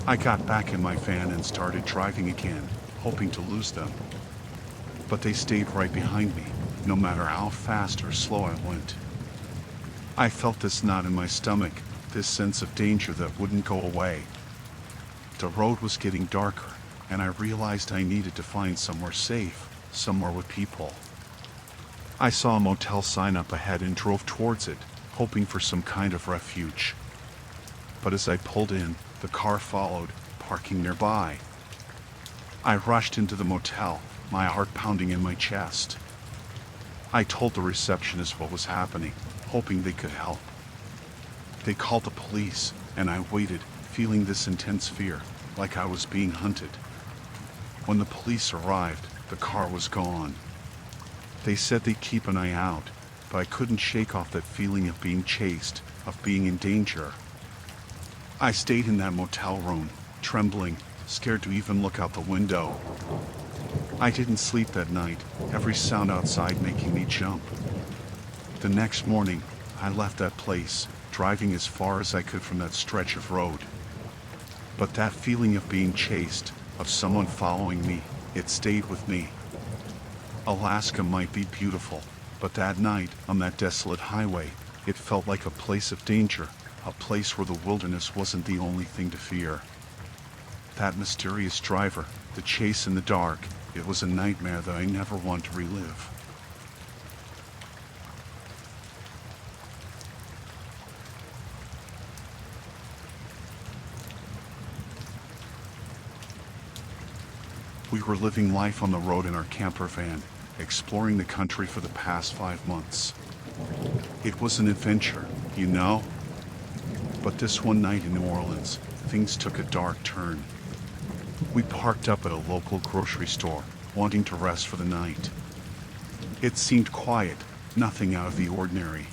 I got back in my van and started driving again, hoping to lose them. But they stayed right behind me, no matter how fast or slow I went. I felt this knot in my stomach, this sense of danger that wouldn't go away. The road was getting darker, and I realized I needed to find somewhere safe, somewhere with people. I saw a motel sign up ahead and drove towards it, hoping for some kind of refuge. But as I pulled in, the car followed, parking nearby. I rushed into the motel, my heart pounding in my chest. I told the receptionist what was happening, hoping they could help. They called the police, and I waited, feeling this intense fear, like I was being hunted. When the police arrived, the car was gone. They said they'd keep an eye out, but I couldn't shake off that feeling of being chased, of being in danger. I stayed in that motel room, trembling, scared to even look out the window. I didn't sleep that night, every sound outside making me jump. The next morning, I left that place, driving as far as I could from that stretch of road. But that feeling of being chased, of someone following me, it stayed with me. Alaska might be beautiful, but that night, on that desolate highway, it felt like a place of danger, a place where the wilderness wasn't the only thing to fear. That mysterious driver, the chase in the dark, it was a nightmare that I never want to relive. We were living life on the road in our camper van, exploring the country for the past 5 months. It was an adventure, you know? But this one night in New Orleans, things took a dark turn. We parked up at a local grocery store, wanting to rest for the night. It seemed quiet, nothing out of the ordinary.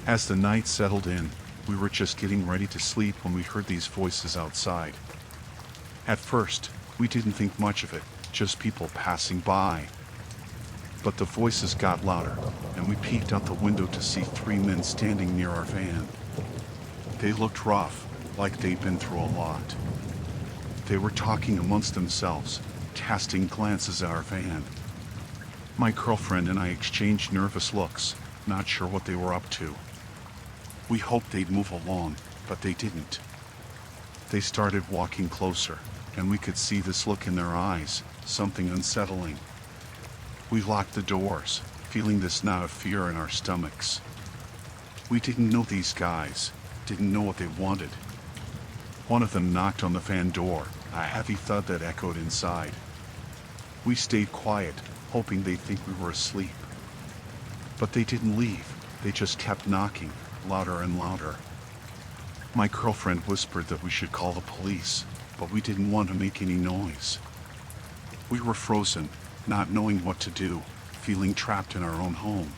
As the night settled in, we were just getting ready to sleep when we heard these voices outside. At first, we didn't think much of it, just people passing by. But the voices got louder, and we peeked out the window to see 3 men standing near our van. They looked rough, like they'd been through a lot. They were talking amongst themselves, casting glances at our van. My girlfriend and I exchanged nervous looks, not sure what they were up to. We hoped they'd move along, but they didn't. They started walking closer, and we could see this look in their eyes, something unsettling. We locked the doors, feeling this knot of fear in our stomachs. We didn't know these guys, didn't know what they wanted. One of them knocked on the van door, a heavy thud that echoed inside. We stayed quiet, hoping they'd think we were asleep. But they didn't leave, they just kept knocking, louder and louder. My girlfriend whispered that we should call the police, but we didn't want to make any noise. We were frozen, not knowing what to do, feeling trapped in our own home.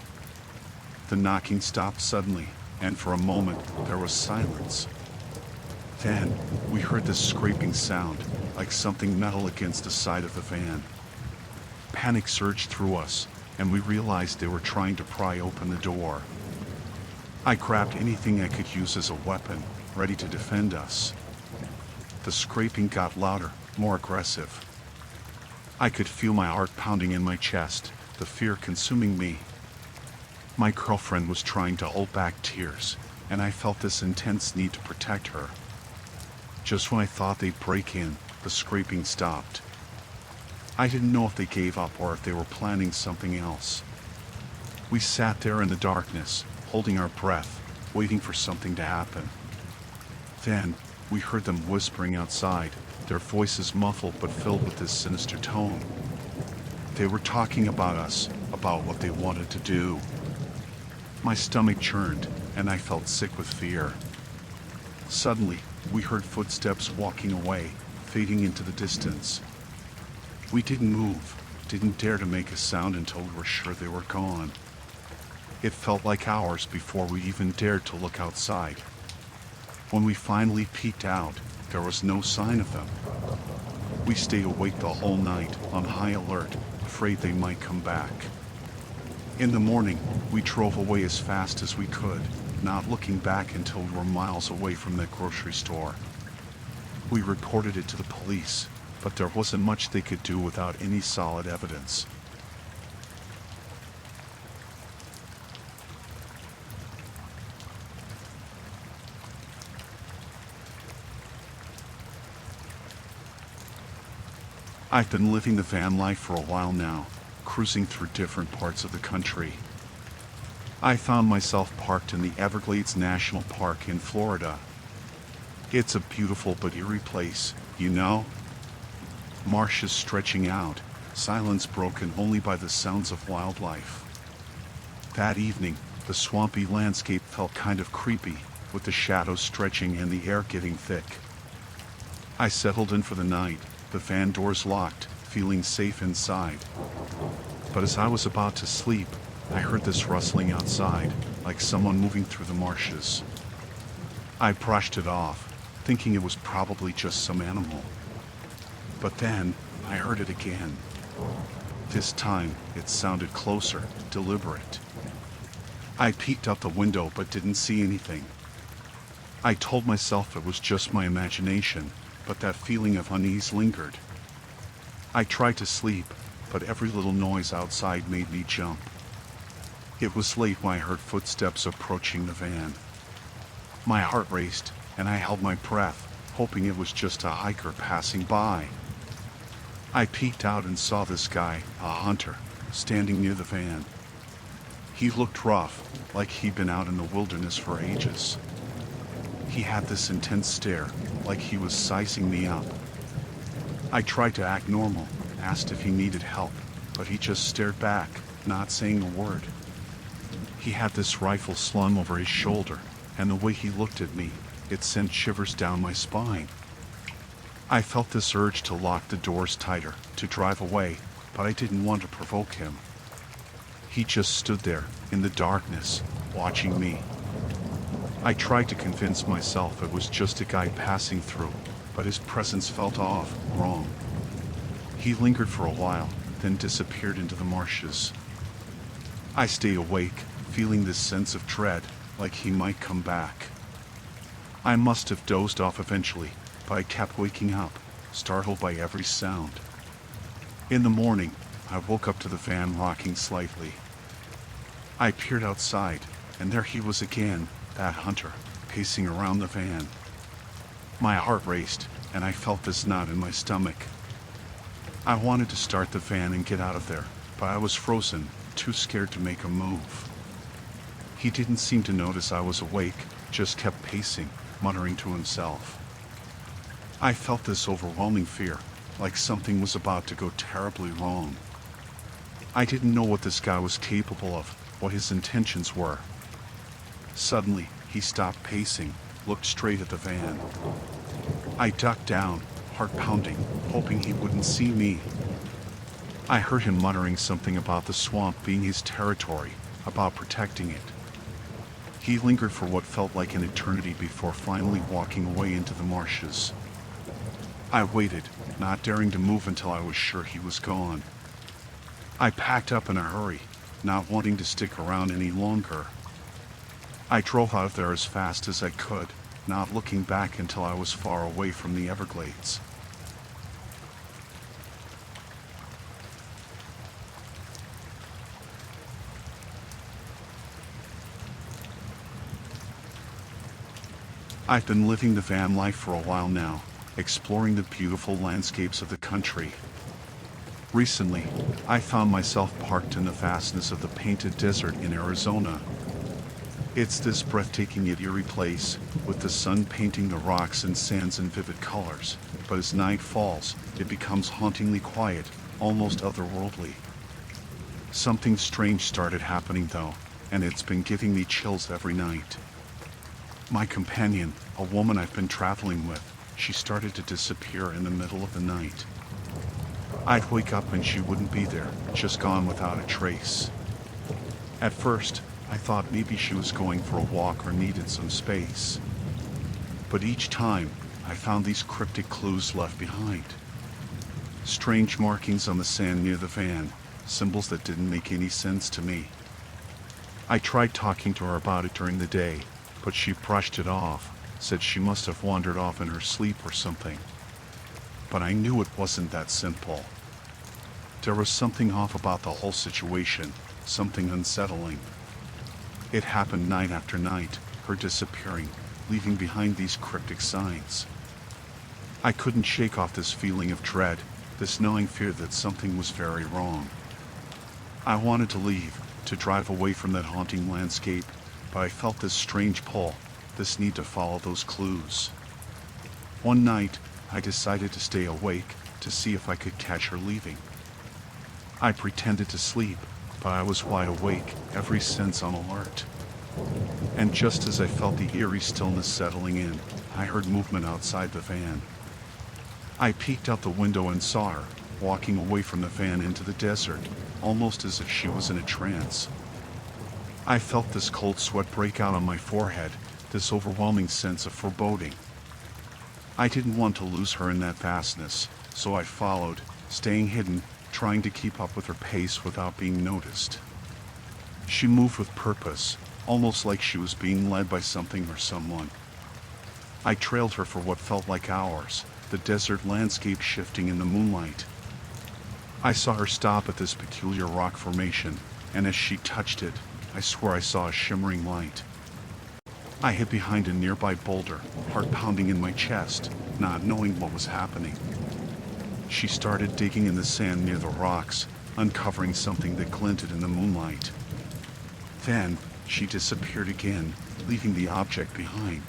The knocking stopped suddenly, and for a moment there was silence. Then we heard this scraping sound, like something metal against the side of the van. Panic surged through us, and we realized they were trying to pry open the door. I grabbed anything I could use as a weapon, ready to defend us. The scraping got louder, more aggressive. I could feel my heart pounding in my chest, the fear consuming me. My girlfriend was trying to hold back tears, and I felt this intense need to protect her. Just when I thought they'd break in, the scraping stopped. I didn't know if they gave up or if they were planning something else. We sat there in the darkness, holding our breath, waiting for something to happen. Then, we heard them whispering outside, their voices muffled but filled with this sinister tone. They were talking about us, about what they wanted to do. My stomach churned, and I felt sick with fear. Suddenly, we heard footsteps walking away, fading into the distance. We didn't move, didn't dare to make a sound until we were sure they were gone. It felt like hours before we even dared to look outside. When we finally peeked out, there was no sign of them. We stayed awake the whole night, on high alert, afraid they might come back. In the morning, we drove away as fast as we could, not looking back until we were miles away from that grocery store. We reported it to the police, but there wasn't much they could do without any solid evidence. I've been living the van life for a while now, cruising through different parts of the country. I found myself parked in the Everglades National Park in Florida. It's a beautiful but eerie place, you know? Marshes stretching out, silence broken only by the sounds of wildlife. That evening, the swampy landscape felt kind of creepy, with the shadows stretching and the air getting thick. I settled in for the night, the van doors locked, feeling safe inside. But as I was about to sleep, I heard this rustling outside, like someone moving through the marshes. I brushed it off, thinking it was probably just some animal. But then, I heard it again. This time, it sounded closer, deliberate. I peeked out the window but didn't see anything. I told myself it was just my imagination, but that feeling of unease lingered. I tried to sleep, but every little noise outside made me jump. It was late when I heard footsteps approaching the van. My heart raced, and I held my breath, hoping it was just a hiker passing by. I peeked out and saw this guy, a hunter, standing near the van. He looked rough, like he'd been out in the wilderness for ages. He had this intense stare, like he was sizing me up. I tried to act normal, asked if he needed help, but he just stared back, not saying a word. He had this rifle slung over his shoulder, and the way he looked at me, it sent shivers down my spine. I felt this urge to lock the doors tighter, to drive away, but I didn't want to provoke him. He just stood there, in the darkness, watching me. I tried to convince myself it was just a guy passing through, but his presence felt off, wrong. He lingered for a while, then disappeared into the marshes. I stayed awake, feeling this sense of dread, like he might come back. I must have dozed off eventually, but I kept waking up, startled by every sound. In the morning, I woke up to the van rocking slightly. I peered outside, and there he was again, that hunter, pacing around the van. My heart raced, and I felt this knot in my stomach. I wanted to start the van and get out of there, but I was frozen, too scared to make a move. He didn't seem to notice I was awake, just kept pacing, muttering to himself. I felt this overwhelming fear, like something was about to go terribly wrong. I didn't know what this guy was capable of, what his intentions were. Suddenly, he stopped pacing, looked straight at the van. I ducked down, heart pounding, hoping he wouldn't see me. I heard him muttering something about the swamp being his territory, about protecting it. He lingered for what felt like an eternity before finally walking away into the marshes. I waited, not daring to move until I was sure he was gone. I packed up in a hurry, not wanting to stick around any longer. I drove out of there as fast as I could, not looking back until I was far away from the Everglades. I've been living the van life for a while now, exploring the beautiful landscapes of the country. Recently, I found myself parked in the vastness of the Painted Desert in Arizona. It's this breathtaking yet eerie place, with the sun painting the rocks and sands in vivid colors, but as night falls, it becomes hauntingly quiet, almost otherworldly. Something strange started happening though, and it's been giving me chills every night. My companion, a woman I've been traveling with, she started to disappear in the middle of the night. I'd wake up and she wouldn't be there, just gone without a trace. At first, I thought maybe she was going for a walk or needed some space. But each time, I found these cryptic clues left behind. Strange markings on the sand near the van, symbols that didn't make any sense to me. I tried talking to her about it during the day, but she brushed it off, said she must have wandered off in her sleep or something. But I knew it wasn't that simple. There was something off about the whole situation, something unsettling. It happened night after night, her disappearing, leaving behind these cryptic signs. I couldn't shake off this feeling of dread, this gnawing fear that something was very wrong. I wanted to leave, to drive away from that haunting landscape, but I felt this strange pull, this need to follow those clues. One night, I decided to stay awake, to see if I could catch her leaving. I pretended to sleep, but I was wide awake, every sense on alert. And just as I felt the eerie stillness settling in, I heard movement outside the van. I peeked out the window and saw her, walking away from the van into the desert, almost as if she was in a trance. I felt this cold sweat break out on my forehead, this overwhelming sense of foreboding. I didn't want to lose her in that vastness, so I followed, staying hidden, trying to keep up with her pace without being noticed. She moved with purpose, almost like she was being led by something or someone. I trailed her for what felt like hours, the desert landscape shifting in the moonlight. I saw her stop at this peculiar rock formation, and as she touched it, I swore I saw a shimmering light. I hid behind a nearby boulder, heart pounding in my chest, not knowing what was happening. She started digging in the sand near the rocks, uncovering something that glinted in the moonlight. Then, she disappeared again, leaving the object behind.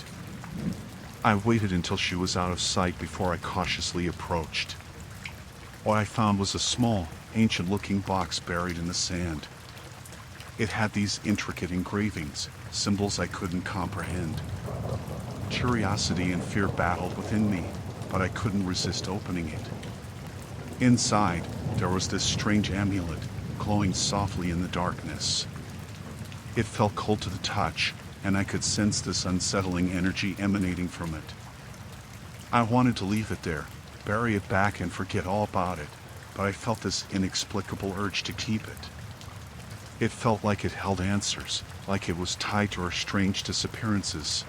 I waited until she was out of sight before I cautiously approached. What I found was a small, ancient-looking box buried in the sand. It had these intricate engravings, symbols I couldn't comprehend. Curiosity and fear battled within me, but I couldn't resist opening it. Inside, there was this strange amulet, glowing softly in the darkness. It felt cold to the touch, and I could sense this unsettling energy emanating from it. I wanted to leave it there, bury it back and forget all about it, but I felt this inexplicable urge to keep it. It felt like it held answers, like it was tied to her strange disappearances.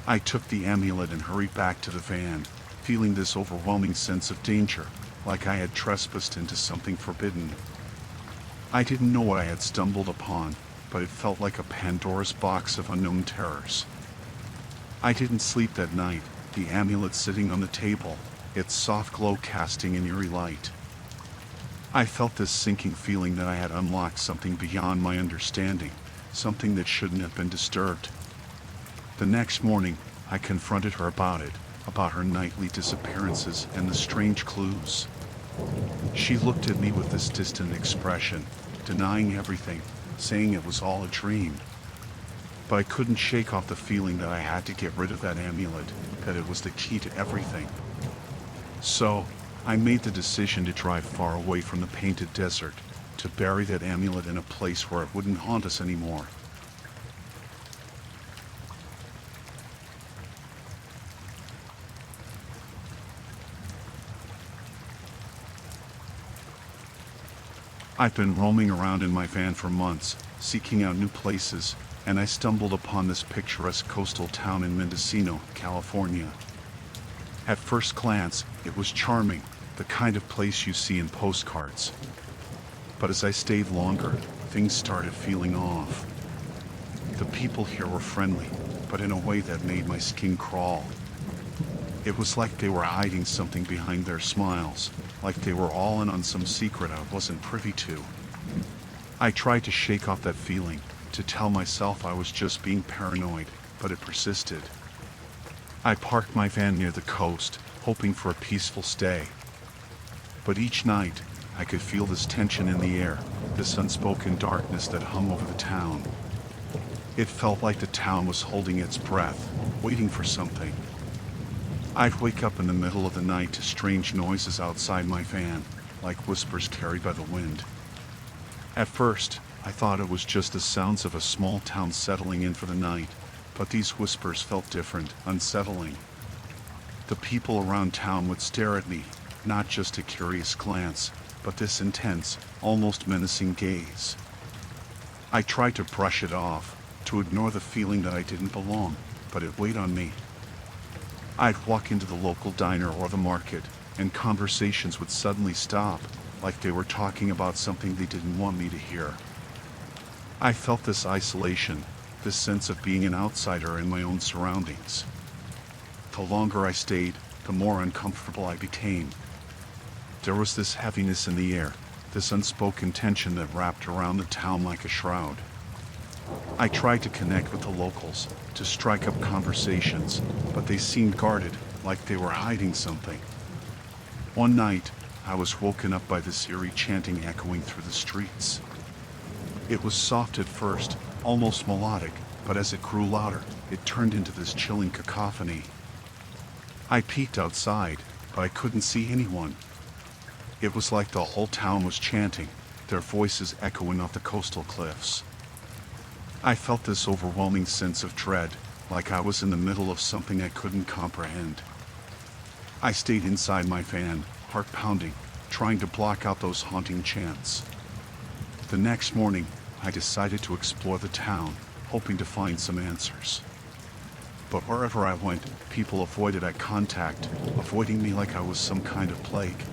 I took the amulet and hurried back to the van, feeling this overwhelming sense of danger, like I had trespassed into something forbidden. I didn't know what I had stumbled upon, but it felt like a Pandora's box of unknown terrors. I didn't sleep that night, the amulet sitting on the table, its soft glow casting an eerie light. I felt this sinking feeling that I had unlocked something beyond my understanding, something that shouldn't have been disturbed. The next morning, I confronted her about it, about her nightly disappearances and the strange clues. She looked at me with this distant expression, denying everything, saying it was all a dream. But I couldn't shake off the feeling that I had to get rid of that amulet, that it was the key to everything. So, I made the decision to drive far away from the painted desert, to bury that amulet in a place where it wouldn't haunt us anymore. I've been roaming around in my van for months, seeking out new places, and I stumbled upon this picturesque coastal town in Mendocino, California. At first glance, it was charming, the kind of place you see in postcards. But as I stayed longer, things started feeling off. The people here were friendly, but in a way that made my skin crawl. It was like they were hiding something behind their smiles, like they were all in on some secret I wasn't privy to. I tried to shake off that feeling, to tell myself I was just being paranoid, but it persisted. I parked my van near the coast, hoping for a peaceful stay. But each night, I could feel this tension in the air, this unspoken darkness that hung over the town. It felt like the town was holding its breath, waiting for something. I'd wake up in the middle of the night to strange noises outside my van, like whispers carried by the wind. At first, I thought it was just the sounds of a small town settling in for the night, but these whispers felt different, unsettling. The people around town would stare at me, not just a curious glance, but this intense, almost menacing gaze. I tried to brush it off, to ignore the feeling that I didn't belong, but it weighed on me. I'd walk into the local diner or the market, and conversations would suddenly stop, like they were talking about something they didn't want me to hear. I felt this isolation, this sense of being an outsider in my own surroundings. The longer I stayed, the more uncomfortable I became. There was this heaviness in the air, this unspoken tension that wrapped around the town like a shroud. I tried to connect with the locals, to strike up conversations, but they seemed guarded, like they were hiding something. One night, I was woken up by this eerie chanting echoing through the streets. It was soft at first, almost melodic, but as it grew louder, it turned into this chilling cacophony. I peeked outside, but I couldn't see anyone. It was like the whole town was chanting, their voices echoing off the coastal cliffs. I felt this overwhelming sense of dread, like I was in the middle of something I couldn't comprehend. I stayed inside my van, heart pounding, trying to block out those haunting chants. The next morning, I decided to explore the town, hoping to find some answers. But wherever I went, people avoided eye contact, avoiding me like I was some kind of plague.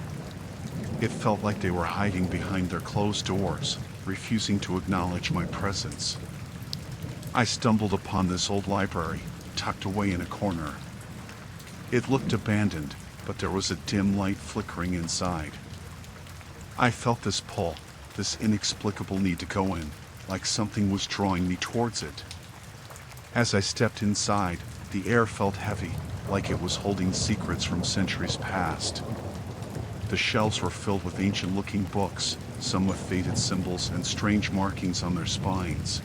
It felt like they were hiding behind their closed doors, refusing to acknowledge my presence. I stumbled upon this old library, tucked away in a corner. It looked abandoned, but there was a dim light flickering inside. I felt this pull, this inexplicable need to go in, like something was drawing me towards it. As I stepped inside, the air felt heavy, like it was holding secrets from centuries past. The shelves were filled with ancient-looking books, some with faded symbols and strange markings on their spines.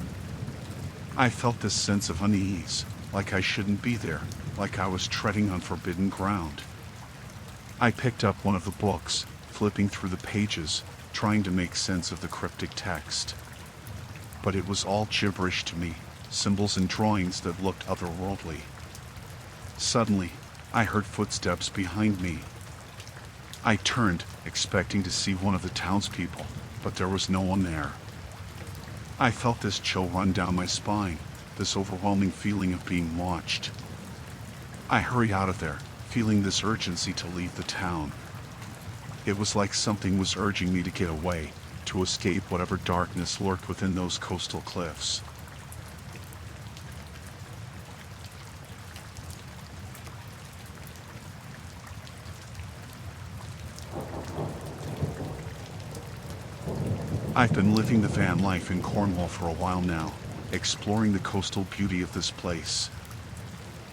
I felt this sense of unease, like I shouldn't be there, like I was treading on forbidden ground. I picked up one of the books, flipping through the pages, trying to make sense of the cryptic text. But it was all gibberish to me, symbols and drawings that looked otherworldly. Suddenly, I heard footsteps behind me. I turned, expecting to see one of the townspeople, but there was no one there. I felt this chill run down my spine, this overwhelming feeling of being watched. I hurried out of there, feeling this urgency to leave the town. It was like something was urging me to get away, to escape whatever darkness lurked within those coastal cliffs. I've been living the van life in Cornwall for a while now, exploring the coastal beauty of this place.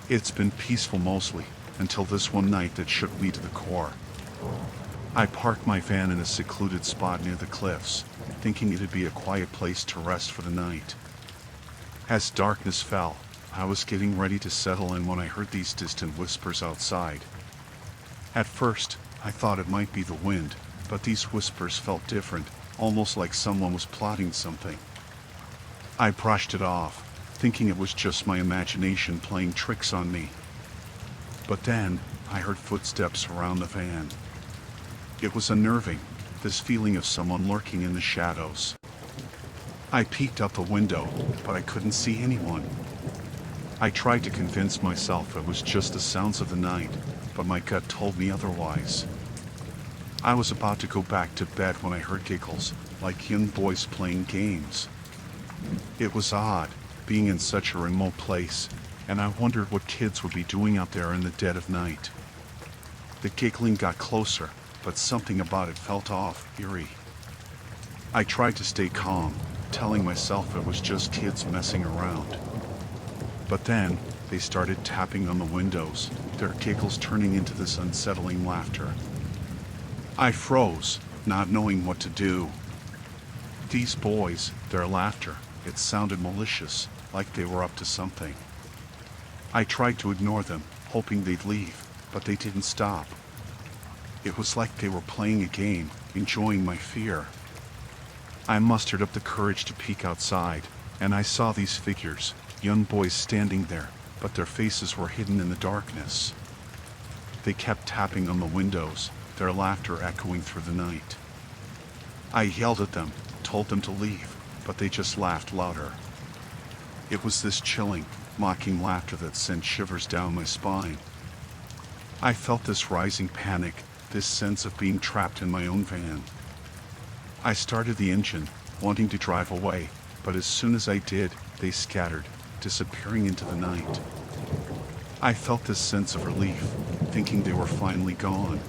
It's been peaceful mostly, until this one night that shook me to the core. I parked my van in a secluded spot near the cliffs, thinking it'd be a quiet place to rest for the night. As darkness fell, I was getting ready to settle in when I heard these distant whispers outside. At first, I thought it might be the wind, but these whispers felt different, almost like someone was plotting something. I brushed it off, thinking it was just my imagination playing tricks on me. But then, I heard footsteps around the van. It was unnerving, this feeling of someone lurking in the shadows. I peeked out the window, but I couldn't see anyone. I tried to convince myself it was just the sounds of the night, but my gut told me otherwise. I was about to go back to bed when I heard giggles, like young boys playing games. It was odd, being in such a remote place, and I wondered what kids would be doing out there in the dead of night. The giggling got closer, but something about it felt off, eerie. I tried to stay calm, telling myself it was just kids messing around. But then, they started tapping on the windows, their giggles turning into this unsettling laughter. I froze, not knowing what to do. These boys, their laughter, it sounded malicious, like they were up to something. I tried to ignore them, hoping they'd leave, but they didn't stop. It was like they were playing a game, enjoying my fear. I mustered up the courage to peek outside, and I saw these figures, young boys standing there, but their faces were hidden in the darkness. They kept tapping on the windows, their laughter echoing through the night. I yelled at them, told them to leave, but they just laughed louder. It was this chilling, mocking laughter that sent shivers down my spine. I felt this rising panic, this sense of being trapped in my own van. I started the engine, wanting to drive away, but as soon as I did, they scattered, disappearing into the night. I felt this sense of relief, thinking they were finally gone.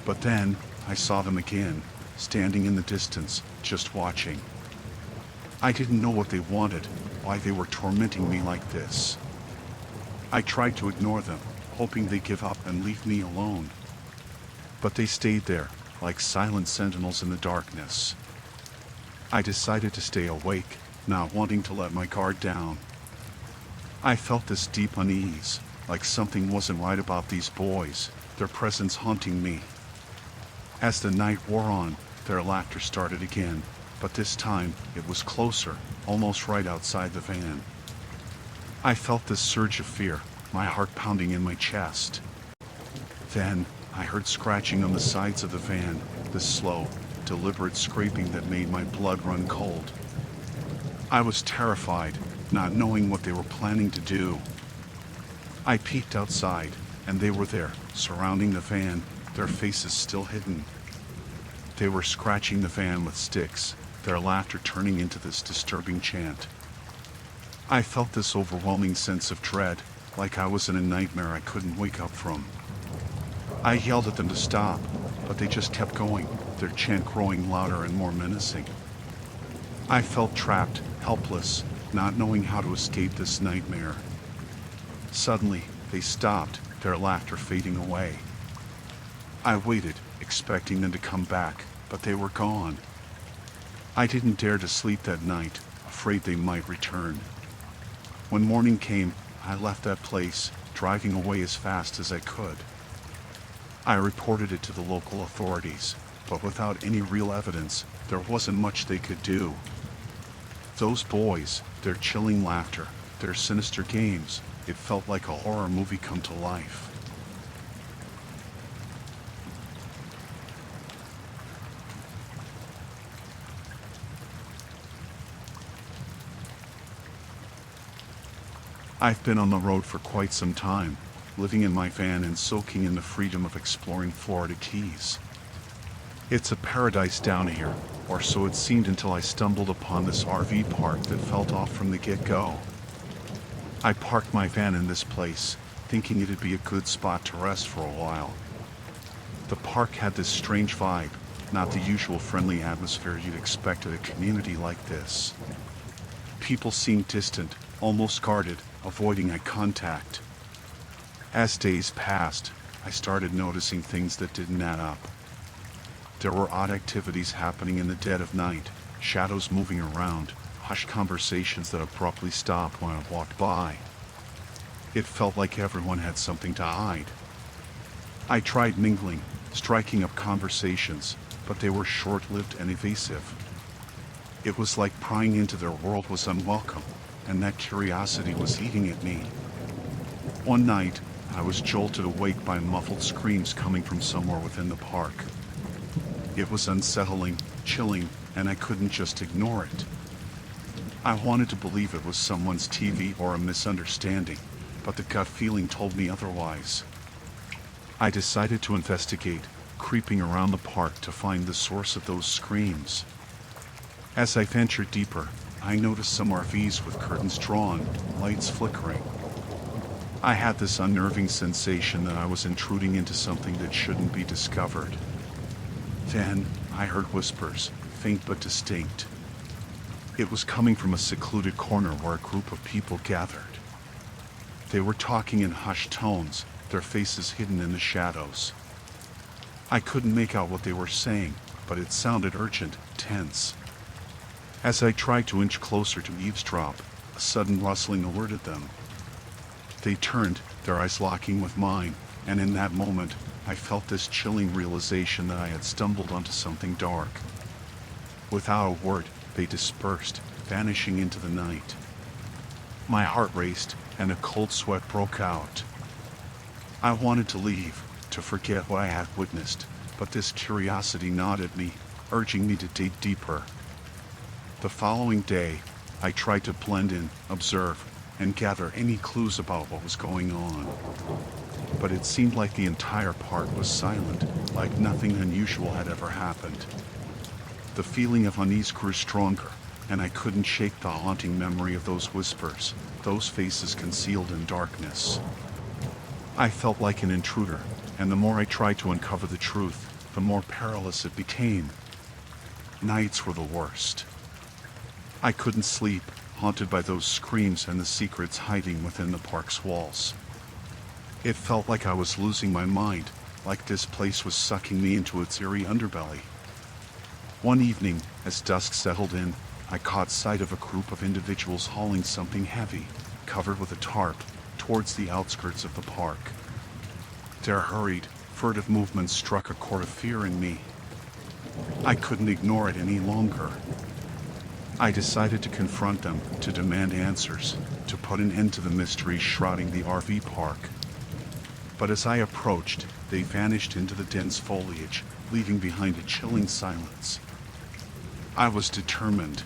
But then, I saw them again, standing in the distance, just watching. I didn't know what they wanted, why they were tormenting me like this. I tried to ignore them, hoping they'd give up and leave me alone. But they stayed there, like silent sentinels in the darkness. I decided to stay awake, not wanting to let my guard down. I felt this deep unease, like something wasn't right about these boys, their presence haunting me. As the night wore on, their laughter started again, but this time it was closer, almost right outside the van. I felt this surge of fear, my heart pounding in my chest. Then, I heard scratching on the sides of the van, this slow, deliberate scraping that made my blood run cold. I was terrified, not knowing what they were planning to do. I peeked outside, and they were there, surrounding the van, their faces still hidden. They were scratching the van with sticks, their laughter turning into this disturbing chant. I felt this overwhelming sense of dread, like I was in a nightmare I couldn't wake up from. I yelled at them to stop, but they just kept going, their chant growing louder and more menacing. I felt trapped, helpless, not knowing how to escape this nightmare. Suddenly, they stopped, their laughter fading away. I waited, expecting them to come back, but they were gone. I didn't dare to sleep that night, afraid they might return. When morning came, I left that place, driving away as fast as I could. I reported it to the local authorities, but without any real evidence, there wasn't much they could do. Those boys, their chilling laughter, their sinister games, it felt like a horror movie come to life. I've been on the road for quite some time, living in my van and soaking in the freedom of exploring Florida Keys. It's a paradise down here, or so it seemed until I stumbled upon this RV park that felt off from the get-go. I parked my van in this place, thinking it'd be a good spot to rest for a while. The park had this strange vibe, not the usual friendly atmosphere you'd expect at a community like this. People seemed distant, almost guarded, avoiding eye contact. As days passed, I started noticing things that didn't add up. There were odd activities happening in the dead of night, shadows moving around, hushed conversations that abruptly stopped when I walked by. It felt like everyone had something to hide. I tried mingling, striking up conversations, but they were short-lived and evasive. It was like prying into their world was unwelcome, and that curiosity was eating at me. One night, I was jolted awake by muffled screams coming from somewhere within the park. It was unsettling, chilling, and I couldn't just ignore it. I wanted to believe it was someone's TV or a misunderstanding, but the gut feeling told me otherwise. I decided to investigate, creeping around the park to find the source of those screams. As I ventured deeper, I noticed some RVs with curtains drawn, lights flickering. I had this unnerving sensation that I was intruding into something that shouldn't be discovered. Then, I heard whispers, faint but distinct. It was coming from a secluded corner where a group of people gathered. They were talking in hushed tones, their faces hidden in the shadows. I couldn't make out what they were saying, but it sounded urgent, tense. As I tried to inch closer to eavesdrop, a sudden rustling alerted them. They turned, their eyes locking with mine, and in that moment, I felt this chilling realization that I had stumbled onto something dark. Without a word, they dispersed, vanishing into the night. My heart raced, and a cold sweat broke out. I wanted to leave, to forget what I had witnessed, but this curiosity gnawed at me, urging me to dig deeper. The following day, I tried to blend in, observe, and gather any clues about what was going on. But it seemed like the entire park was silent, like nothing unusual had ever happened. The feeling of unease grew stronger, and I couldn't shake the haunting memory of those whispers, those faces concealed in darkness. I felt like an intruder, and the more I tried to uncover the truth, the more perilous it became. Nights were the worst. I couldn't sleep, haunted by those screams and the secrets hiding within the park's walls. It felt like I was losing my mind, like this place was sucking me into its eerie underbelly. One evening, as dusk settled in, I caught sight of a group of individuals hauling something heavy, covered with a tarp, towards the outskirts of the park. Their hurried, furtive movements struck a chord of fear in me. I couldn't ignore it any longer. I decided to confront them, to demand answers, to put an end to the mystery shrouding the RV park. But as I approached, they vanished into the dense foliage, leaving behind a chilling silence. I was determined.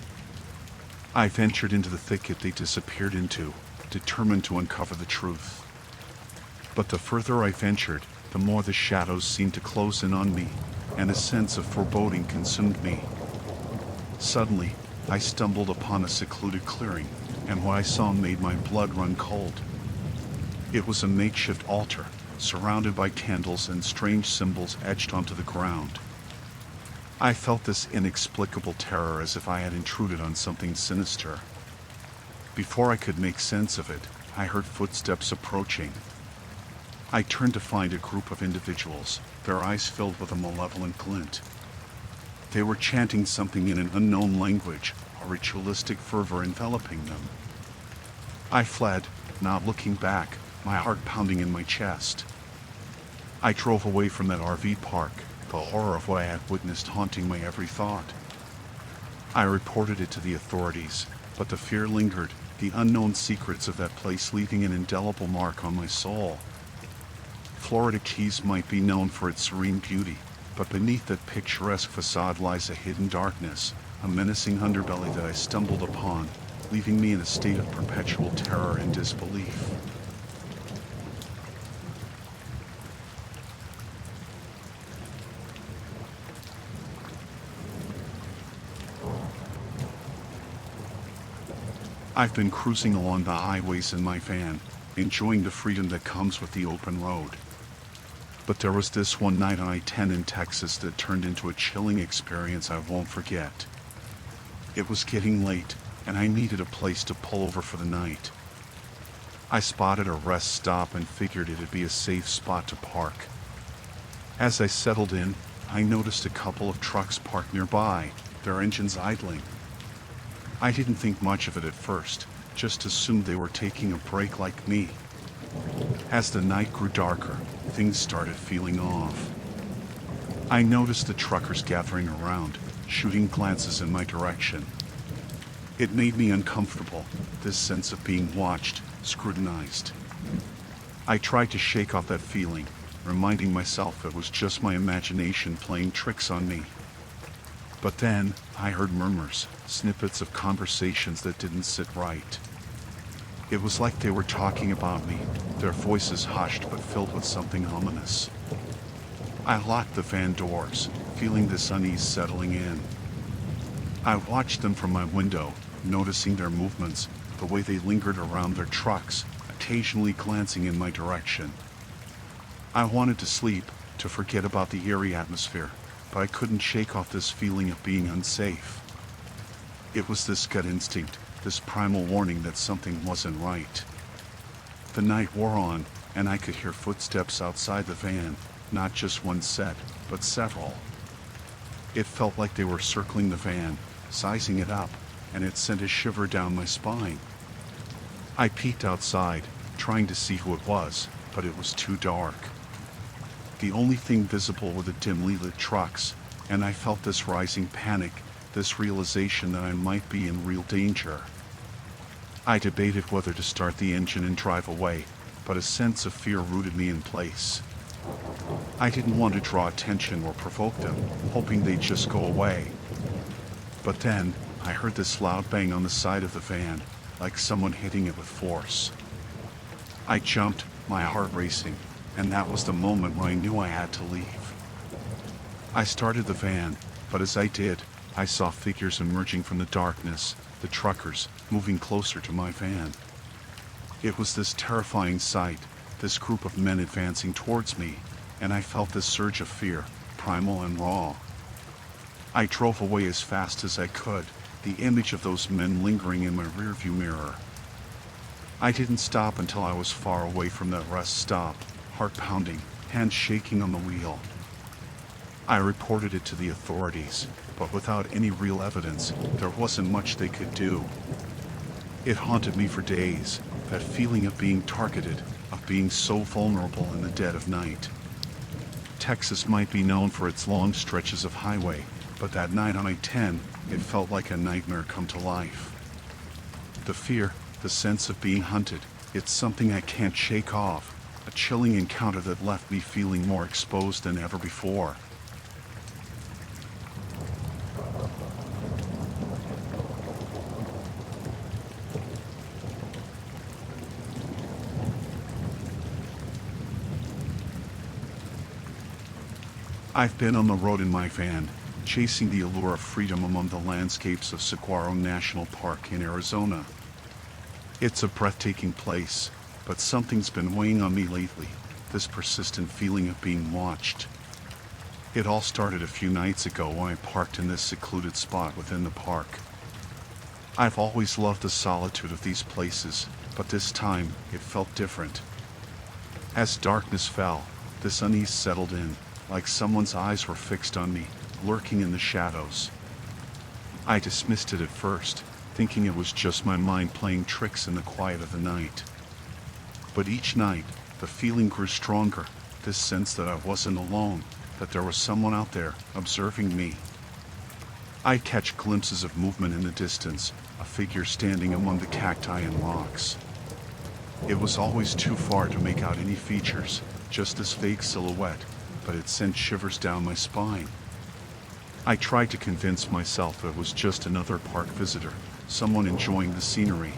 I ventured into the thicket they disappeared into, determined to uncover the truth. But the further I ventured, the more the shadows seemed to close in on me, and a sense of foreboding consumed me. Suddenly, I stumbled upon a secluded clearing, and what I saw made my blood run cold. It was a makeshift altar, surrounded by candles and strange symbols etched onto the ground. I felt this inexplicable terror as if I had intruded on something sinister. Before I could make sense of it, I heard footsteps approaching. I turned to find a group of individuals, their eyes filled with a malevolent glint. They were chanting something in an unknown language, a ritualistic fervor enveloping them. I fled, not looking back, my heart pounding in my chest. I drove away from that RV park, the horror of what I had witnessed haunting my every thought. I reported it to the authorities, but the fear lingered, the unknown secrets of that place leaving an indelible mark on my soul. Florida Keys might be known for its serene beauty, but beneath that picturesque facade lies a hidden darkness, a menacing underbelly that I stumbled upon, leaving me in a state of perpetual terror and disbelief. I've been cruising along the highways in my van, enjoying the freedom that comes with the open road. But there was this one night on I-10 in Texas that turned into a chilling experience I won't forget. It was getting late, and I needed a place to pull over for the night. I spotted a rest stop and figured it'd be a safe spot to park. As I settled in, I noticed a couple of trucks parked nearby, their engines idling. I didn't think much of it at first, just assumed they were taking a break like me. As the night grew darker, things started feeling off. I noticed the truckers gathering around, shooting glances in my direction. It made me uncomfortable, this sense of being watched, scrutinized. I tried to shake off that feeling, reminding myself it was just my imagination playing tricks on me. But then, I heard murmurs, snippets of conversations that didn't sit right. It was like they were talking about me, their voices hushed but filled with something ominous. I locked the van doors, feeling this unease settling in. I watched them from my window, noticing their movements, the way they lingered around their trucks, occasionally glancing in my direction. I wanted to sleep, to forget about the eerie atmosphere, but I couldn't shake off this feeling of being unsafe. It was this gut instinct, this primal warning that something wasn't right. The night wore on, and I could hear footsteps outside the van, not just one set, but several. It felt like they were circling the van, sizing it up, and it sent a shiver down my spine. I peeked outside, trying to see who it was, but it was too dark. The only thing visible were the dimly lit trucks, and I felt this rising panic, this realization that I might be in real danger. I debated whether to start the engine and drive away, but a sense of fear rooted me in place. I didn't want to draw attention or provoke them, hoping they'd just go away. But then, I heard this loud bang on the side of the van, like someone hitting it with force. I jumped, my heart racing, and that was the moment when I knew I had to leave. I started the van, but as I did, I saw figures emerging from the darkness, the truckers, moving closer to my van. It was this terrifying sight, this group of men advancing towards me, and I felt this surge of fear, primal and raw. I drove away as fast as I could, the image of those men lingering in my rearview mirror. I didn't stop until I was far away from that rest stop, heart pounding, hands shaking on the wheel. I reported it to the authorities, but without any real evidence, there wasn't much they could do. It haunted me for days, that feeling of being targeted, of being so vulnerable in the dead of night. Texas might be known for its long stretches of highway, but that night on I-10, it felt like a nightmare come to life. The fear, the sense of being hunted, it's something I can't shake off, a chilling encounter that left me feeling more exposed than ever before. I've been on the road in my van, chasing the allure of freedom among the landscapes of Saguaro National Park in Arizona. It's a breathtaking place, but something's been weighing on me lately, this persistent feeling of being watched. It all started a few nights ago when I parked in this secluded spot within the park. I've always loved the solitude of these places, but this time, it felt different. As darkness fell, this unease settled in, like someone's eyes were fixed on me, lurking in the shadows. I dismissed it at first, thinking it was just my mind playing tricks in the quiet of the night. But each night, the feeling grew stronger, this sense that I wasn't alone, that there was someone out there, observing me. I'd catch glimpses of movement in the distance, a figure standing among the cacti and rocks. It was always too far to make out any features, just this vague silhouette, but it sent shivers down my spine. I tried to convince myself that it was just another park visitor, someone enjoying the scenery.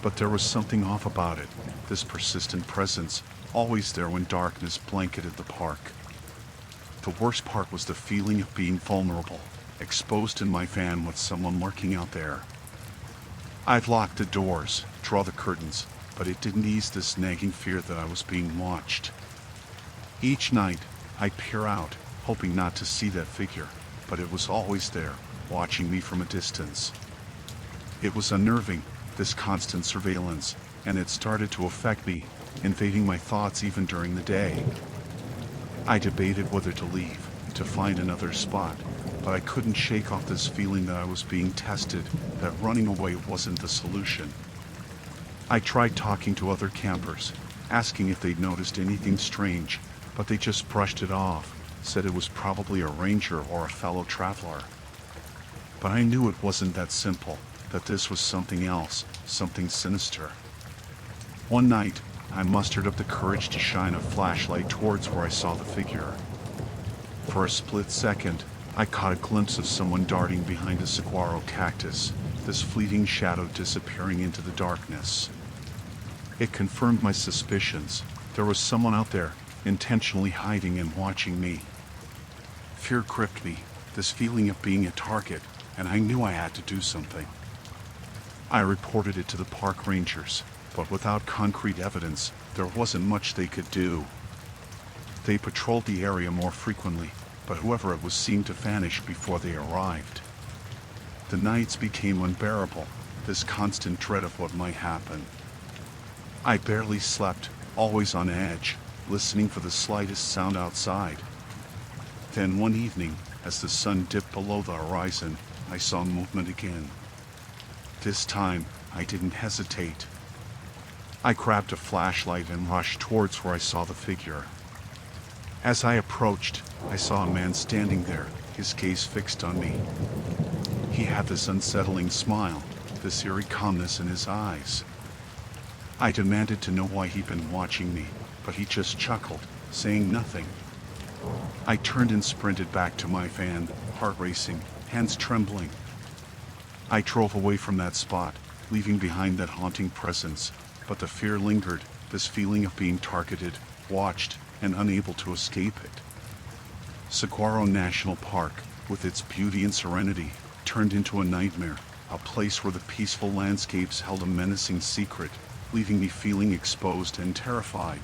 But there was something off about it, this persistent presence, always there when darkness blanketed the park. The worst part was the feeling of being vulnerable, exposed in my van with someone lurking out there. I'd lock the doors, draw the curtains, but it didn't ease this nagging fear that I was being watched. Each night, I'd peer out, hoping not to see that figure, but it was always there, watching me from a distance. It was unnerving, this constant surveillance, and it started to affect me, invading my thoughts even during the day. I debated whether to leave, to find another spot, but I couldn't shake off this feeling that I was being tested, that running away wasn't the solution. I tried talking to other campers, asking if they'd noticed anything strange, but they just brushed it off, said it was probably a ranger or a fellow traveler. But I knew it wasn't that simple, that this was something else, something sinister. One night, I mustered up the courage to shine a flashlight towards where I saw the figure. For a split second, I caught a glimpse of someone darting behind a saguaro cactus, this fleeting shadow disappearing into the darkness. It confirmed my suspicions. There was someone out there, intentionally hiding and watching me. Fear gripped me, this feeling of being a target, and I knew I had to do something. I reported it to the park rangers, but without concrete evidence, there wasn't much they could do. They patrolled the area more frequently, but whoever it was seemed to vanish before they arrived. The nights became unbearable, this constant dread of what might happen. I barely slept, always on edge, listening for the slightest sound outside. Then one evening, as the sun dipped below the horizon, I saw movement again. This time, I didn't hesitate. I grabbed a flashlight and rushed towards where I saw the figure. As I approached, I saw a man standing there, his gaze fixed on me. He had this unsettling smile, this eerie calmness in his eyes. I demanded to know why he'd been watching me, but he just chuckled, saying nothing. I turned and sprinted back to my van, heart racing, hands trembling. I drove away from that spot, leaving behind that haunting presence, but the fear lingered, this feeling of being targeted, watched, and unable to escape it. Saguaro National Park, with its beauty and serenity, turned into a nightmare, a place where the peaceful landscapes held a menacing secret, leaving me feeling exposed and terrified.